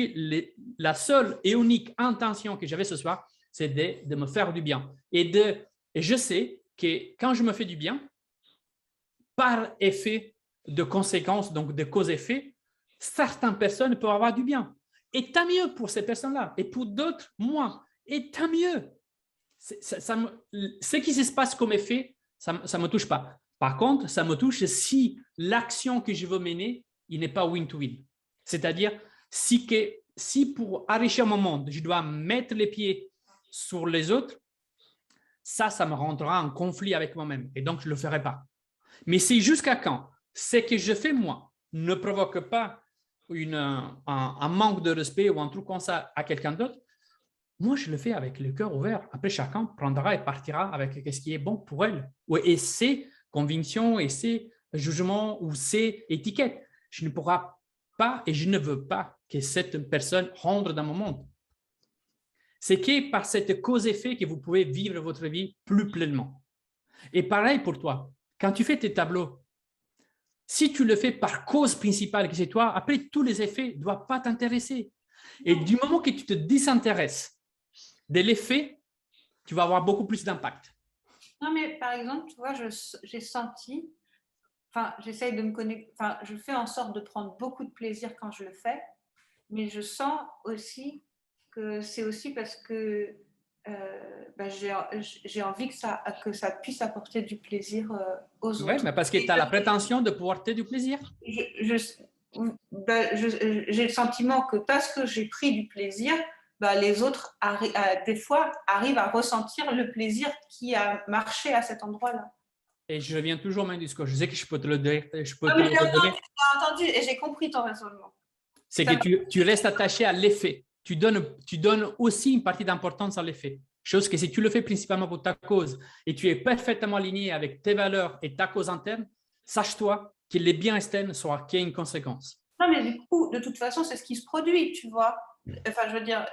la seule et unique intention que j'avais ce soir, c'est de me faire du bien. Et je sais que quand je me fais du bien, par effet de conséquences, donc de cause-effet, certaines personnes peuvent avoir du bien. Et tant mieux pour ces personnes-là. Et pour d'autres, moins. Et tant mieux. Ce qui se passe comme effet, ça ne me touche pas. Par contre, ça me touche si l'action que je veux mener, il n'est pas win-to-win. C'est-à-dire, si pour enrichir mon monde, je dois mettre les pieds sur les autres, ça me rendra en conflit avec moi-même. Et donc, je ne le ferai pas. Mais c'est jusqu'à quand ce que je fais moi ne provoque pas un manque de respect ou un truc comme ça à quelqu'un d'autre, moi, je le fais avec le cœur ouvert. Après, chacun prendra et partira avec ce qui est bon pour elle. Et ses convictions et ses jugements ou ses étiquettes. Je ne pourrai pas et je ne veux pas que cette personne rentre dans mon monde. C'est que par cette cause-effet que vous pouvez vivre votre vie plus pleinement. Et pareil pour toi. Quand tu fais tes tableaux, si tu le fais par cause principale que c'est toi, après, tous les effets ne doivent pas t'intéresser. Et du moment que tu te désintéresses de l'effet, tu vas avoir beaucoup plus d'impact. Non, mais par exemple, tu vois, j'ai senti, enfin, j'essaye de me connecter, enfin, je fais en sorte de prendre beaucoup de plaisir quand je le fais, mais je sens aussi que c'est aussi parce que j'ai envie que ça puisse apporter du plaisir aux autres. Oui, mais parce que tu as la prétention de pouvoir apporter du plaisir. J'ai le sentiment que parce que j'ai pris du plaisir, les autres, des fois, arrivent à ressentir le plaisir qui a marché à cet endroit-là. Et je reviens toujours au même discours. Je sais que je peux te le dire. J'ai entendu et j'ai compris ton raisonnement. C'est que tu restes attaché à l'effet. Tu donnes aussi une partie d'importance à l'effet. Chose que si tu le fais principalement pour ta cause et tu es parfaitement aligné avec tes valeurs et ta cause interne, sache-toi que les biens externes sera qu'il y ait une conséquence. Non, mais du coup, de toute façon, c'est ce qui se produit, tu vois. Enfin, je veux dire,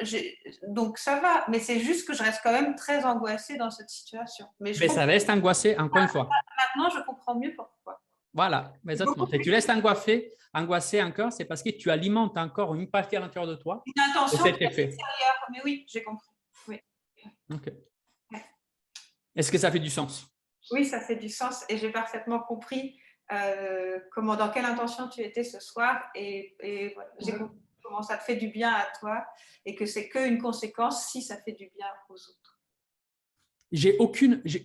donc ça va, mais c'est juste que je reste quand même très angoissée dans cette situation. Mais ça reste angoissé, encore une fois. Maintenant, je comprends mieux pourquoi. Voilà, exactement. Si tu restes angoissé encore, c'est parce que tu alimentes encore une partie à l'intérieur de toi. Une intention extérieure. Mais oui, j'ai compris. Oui. Ok. Est-ce que ça fait du sens? Oui, ça fait du sens et j'ai parfaitement compris dans quelle intention tu étais ce soir et voilà, j'ai compris comment ça te fait du bien à toi et que c'est qu'une conséquence si ça fait du bien aux autres.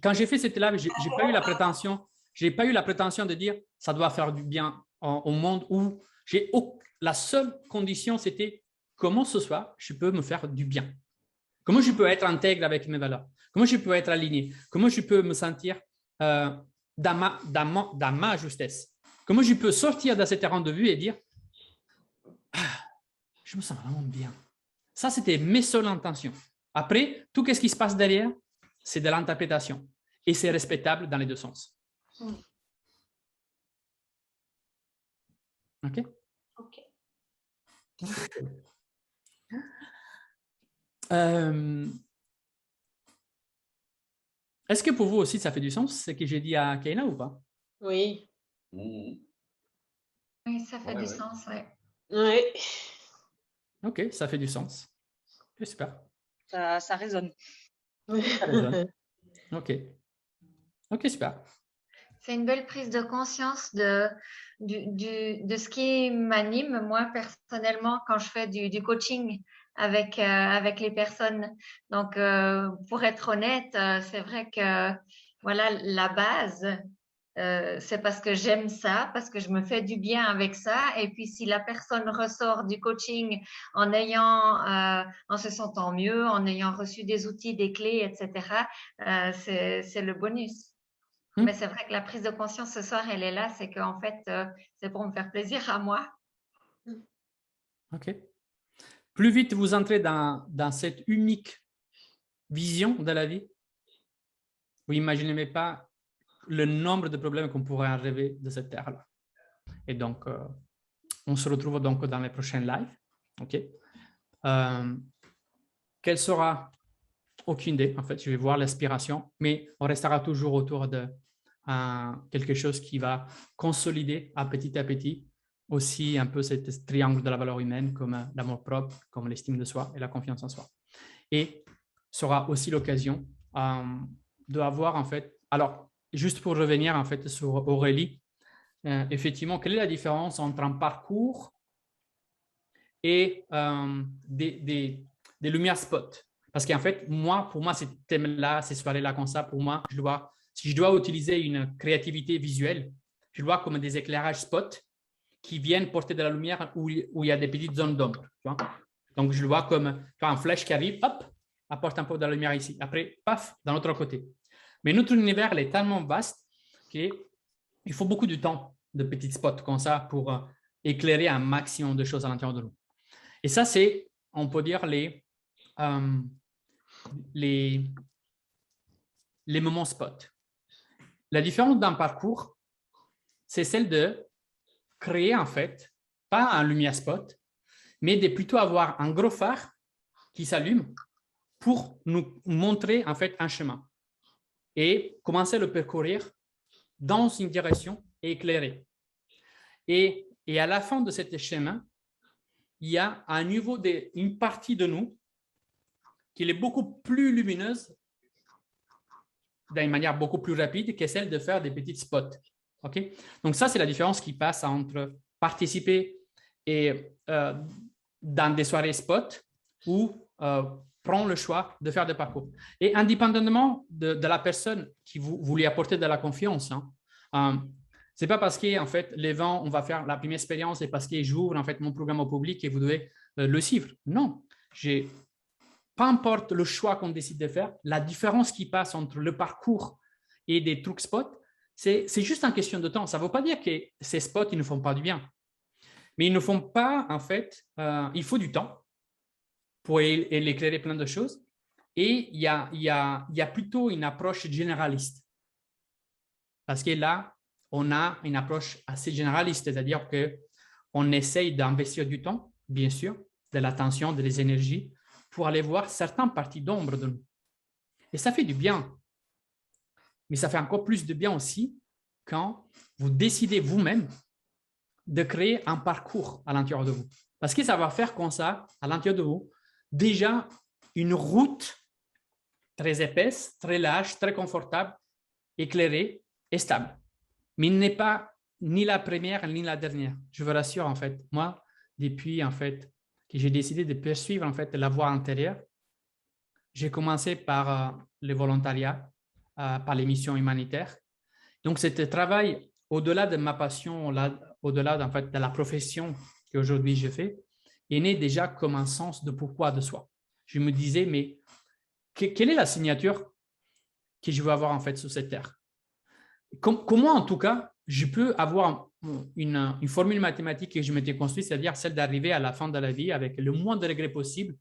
Quand j'ai fait cette live, j'ai pas eu la prétention. J'ai pas eu la prétention de dire ça doit faire du bien au monde où la seule condition c'était comment ce soir je peux me faire du bien. Comment je peux être intègre avec mes valeurs? Comment je peux être aligné? Comment je peux me sentir dans ma justesse? Comment je peux sortir de cet rendez-vous et dire je me sens vraiment bien. Ça, c'était mes seules intentions. Après, tout ce qui se passe derrière, c'est de l'interprétation. Et c'est respectable dans les deux sens. OK? OK. Est-ce que pour vous aussi, ça fait du sens, ce que j'ai dit à Kaina ou pas? Oui. Oui, ça fait du sens, oui. Oui. OK, ça fait du sens. Okay, super. Ça résonne. Ça résonne. OK. OK, super. C'est une belle prise de conscience de ce qui m'anime, moi, personnellement, quand je fais du coaching avec les personnes. Donc, pour être honnête, c'est vrai que voilà, la base, c'est parce que j'aime ça, parce que je me fais du bien avec ça. Et puis, si la personne ressort du coaching en se sentant mieux, en ayant reçu des outils, des clés, etc., c'est le bonus. Mais c'est vrai que la prise de conscience ce soir, elle est là, c'est qu'en fait, c'est pour me faire plaisir à moi. OK. Plus vite vous entrez dans cette unique vision de la vie, vous n'imaginez même pas le nombre de problèmes qu'on pourrait enlever de cette terre-là. Et donc, on se retrouve donc dans les prochains lives. OK. Quelle sera? Aucune idée, en fait. Je vais voir l'aspiration, mais on restera toujours autour de quelque chose qui va consolider à petit aussi un peu ce triangle de la valeur humaine comme l'amour propre, comme l'estime de soi et la confiance en soi. Et sera aussi l'occasion d'avoir, en fait, alors, juste pour revenir, en fait, sur Aurélie, effectivement, quelle est la différence entre un parcours et des lumières spot? Parce qu'en fait, pour moi, ces thèmes-là, ces soirées-là comme ça, pour moi, si je dois utiliser une créativité visuelle, je le vois comme des éclairages spots qui viennent porter de la lumière où il y a des petites zones d'ombre. Donc, je le vois comme une flèche qui arrive, hop, apporte un peu de la lumière ici. Après, paf, dans l'autre côté. Mais notre univers, il est tellement vaste qu'il faut beaucoup de temps de petits spots comme ça pour éclairer un maximum de choses à l'intérieur de nous. Et ça, c'est, on peut dire, les moments spot. La différence d'un parcours, c'est celle de créer, en fait, pas un lumière spot, mais de plutôt avoir un gros phare qui s'allume pour nous montrer, en fait, un chemin et commencer à le parcourir dans une direction éclairée. Et à la fin de ce chemin, il y a à niveau une partie de nous qui est beaucoup plus lumineuse d'une manière beaucoup plus rapide que celle de faire des petits spots. Okay? Donc ça, c'est la différence qui passe entre participer dans des soirées spots ou prendre le choix de faire des parcours. Et indépendamment de la personne qui vous lui apportez de la confiance, ce n'est pas parce qu'en fait, les vents, on va faire la première expérience et parce que j'ouvre en fait mon programme au public et vous devez le suivre. Non, peu importe le choix qu'on décide de faire, la différence qui passe entre le parcours et des trucs spots, c'est juste une question de temps. Ça ne veut pas dire que ces spots, ils ne font pas du bien. Mais ils ne font pas, en fait, il faut du temps pour éclairer plein de choses. Et il y a plutôt une approche généraliste. Parce que là, on a une approche assez généraliste, c'est-à-dire qu'on essaye d'investir du temps, bien sûr, de l'attention, des énergies, pour aller voir certaines parties d'ombre de nous. Et ça fait du bien. Mais ça fait encore plus de bien aussi quand vous décidez vous-même de créer un parcours à l'intérieur de vous. Parce que ça va faire comme ça, à l'intérieur de vous, déjà une route très épaisse, très large, très confortable, éclairée et stable. Mais il n'est pas ni la première ni la dernière. Je vous rassure, en fait. Moi, depuis, en fait, que j'ai décidé de poursuivre, en fait, la voie intérieure, j'ai commencé par le volontariat, par les missions humanitaires. Donc, c'était travail au-delà de ma passion, au-delà en fait, de la profession qu'aujourd'hui je fais, est né déjà comme un sens de pourquoi de soi. Je me disais, mais quelle est la signature que je veux avoir en fait sur cette terre? Comment, en tout cas, je peux avoir une formule mathématique que je m'étais construite, c'est-à-dire celle d'arriver à la fin de la vie avec le moins de regrets possible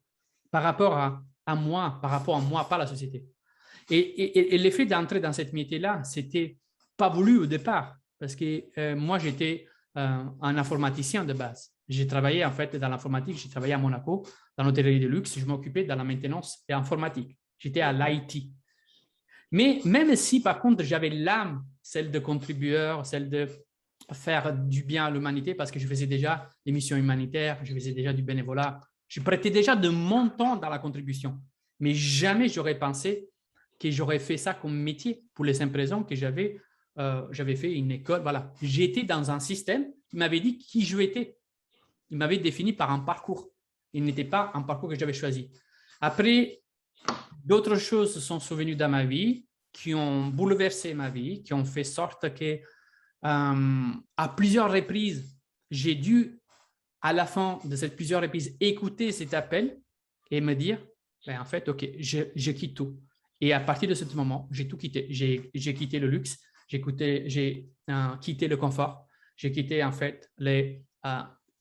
par rapport à moi, par rapport à moi, pas la société. Et l'effet d'entrer dans cette métier-là, c'était pas voulu au départ, parce que moi, j'étais un informaticien de base. J'ai travaillé en fait dans l'informatique, j'ai travaillé à Monaco, dans l'hôtellerie de luxe, je m'occupais de la maintenance et informatique. J'étais à l'IT. Mais même si, par contre, j'avais l'âme, celle de contribueur, celle de faire du bien à l'humanité, parce que je faisais déjà des missions humanitaires, je faisais déjà du bénévolat, je prêtais déjà de mon temps dans la contribution. Mais jamais j'aurais pensé que j'aurais fait ça comme métier pour les simple raisons que j'avais fait une école. Voilà. J'étais dans un système qui m'avait dit qui je étais. Il m'avait défini par un parcours. Il n'était pas un parcours que j'avais choisi. Après, d'autres choses se sont survenues dans ma vie qui ont bouleversé ma vie, qui ont fait sorte que à plusieurs reprises, j'ai dû, à la fin de ces plusieurs reprises, écouter cet appel et me dire, ben, en fait, OK, je quitte tout. Et à partir de ce moment, j'ai tout quitté. J'ai quitté le luxe, j'ai quitté le confort, j'ai quitté en fait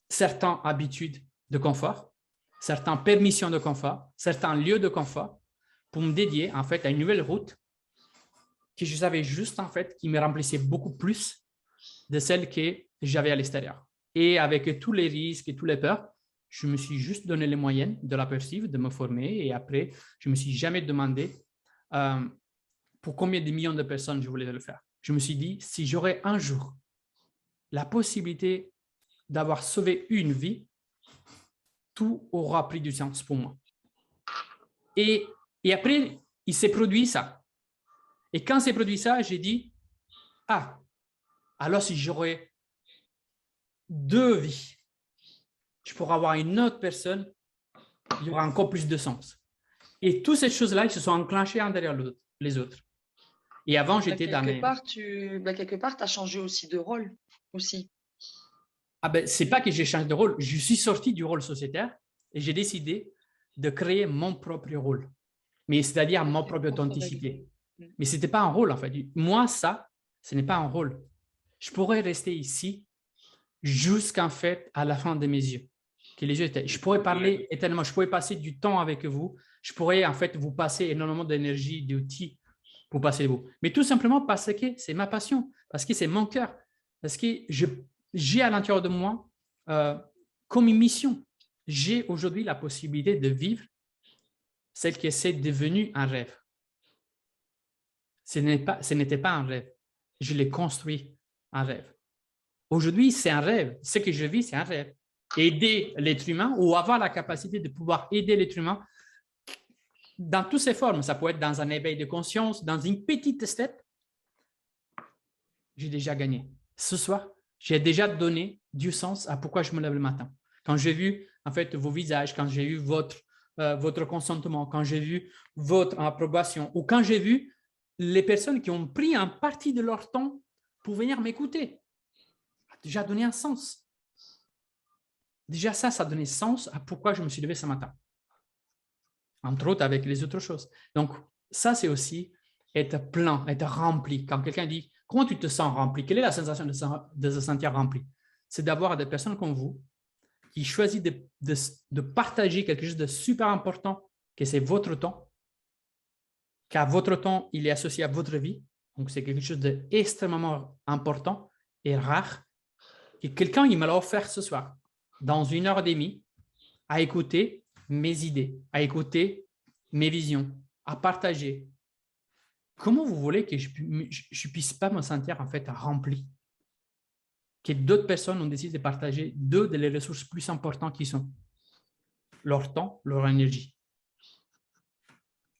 certaines habitudes de confort, certaines permissions de confort, certains lieux de confort pour me dédier en fait à une nouvelle route que je savais juste en fait qui me remplissait beaucoup plus de celle que j'avais à l'extérieur. Et avec tous les risques et toutes les peurs, je me suis juste donné les moyens de la poursuivre, de me former. Et après, je ne me suis jamais demandé pour combien de millions de personnes je voulais le faire. Je me suis dit, si j'aurais un jour la possibilité d'avoir sauvé une vie, tout aura pris du sens pour moi. Et après, il s'est produit ça. Et quand s'est produit ça, j'ai dit, ah, alors si j'aurais 2 vies, je pourrais avoir une autre personne, il y aura encore plus de sens. Et toutes ces choses-là, ils se sont enclenchées en derrière les autres. Et avant, j'étais dans les... Quelque part, tu as changé aussi de rôle aussi. Ah ben, c'est pas que j'ai changé de rôle, je suis sorti du rôle sociétaire et j'ai décidé de créer mon propre rôle, mais c'est-à-dire ma propre authenticité. Mais ce n'était pas un rôle, en fait. Moi, ça, ce n'est pas un rôle. Je pourrais rester ici jusqu'en fait à la fin de mes yeux. Que les yeux étaient. Je pourrais parler éternellement, je pourrais passer du temps avec vous, je pourrais en fait vous passer énormément d'énergie, d'outils pour passer vous. Mais tout simplement parce que c'est ma passion, parce que c'est mon cœur, parce que j'ai à l'intérieur de moi comme une mission. J'ai aujourd'hui la possibilité de vivre celle qui est devenue un rêve. Ce n'était pas un rêve. Je l'ai construit un rêve. Aujourd'hui, c'est un rêve. Ce que je vis, c'est un rêve. Aider l'être humain ou avoir la capacité de pouvoir aider l'être humain dans toutes ses formes. Ça peut être dans un éveil de conscience, dans une petite step. J'ai déjà gagné. Ce soir, j'ai déjà donné du sens à pourquoi je me lève le matin. Quand j'ai vu en fait vos visages, quand j'ai eu votre consentement, quand j'ai vu votre approbation ou quand j'ai vu les personnes qui ont pris un parti de leur temps pour venir m'écouter, ça a déjà donné un sens. Déjà ça a donné sens à pourquoi je me suis levé ce matin. Entre autres avec les autres choses. Donc ça, c'est aussi être plein, être rempli. Quand quelqu'un dit « Comment tu te sens rempli ?» Quelle est la sensation de se sentir rempli? C'est d'avoir des personnes comme vous qui choisissent de partager quelque chose de super important, que c'est votre temps, car votre temps, il est associé à votre vie. Donc, c'est quelque chose d'extrêmement important et rare. Et quelqu'un, il me l'a offert ce soir, dans 1h30, à écouter mes idées, à écouter mes visions, à partager. Comment vous voulez que je ne puisse pas me sentir en fait rempli? Que d'autres personnes ont décidé de partager 2 des ressources plus importantes qui sont leur temps, leur énergie.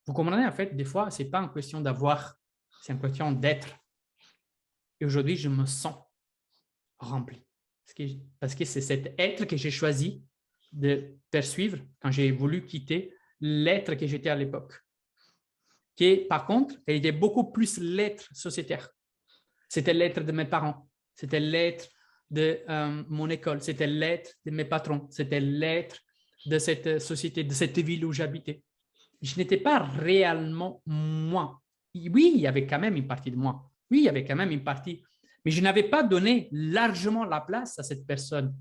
Vous comprenez, en fait, des fois, ce n'est pas une question d'avoir, c'est une question d'être. Et aujourd'hui, je me sens rempli. Parce que c'est cet être que j'ai choisi de poursuivre quand j'ai voulu quitter l'être que j'étais à l'époque. Qui, par contre, elle était beaucoup plus l'être sociétaire. C'était l'être de mes parents. C'était l'être de mon école. C'était l'être de mes patrons. C'était l'être de cette société, de cette ville où j'habitais. Je n'étais pas réellement moi. Oui, il y avait quand même une partie de moi. Oui, il y avait quand même une partie. Mais je n'avais pas donné largement la place à cette personne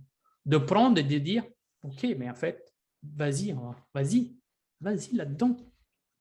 de prendre et de dire « Ok, mais en fait, vas-y là-dedans.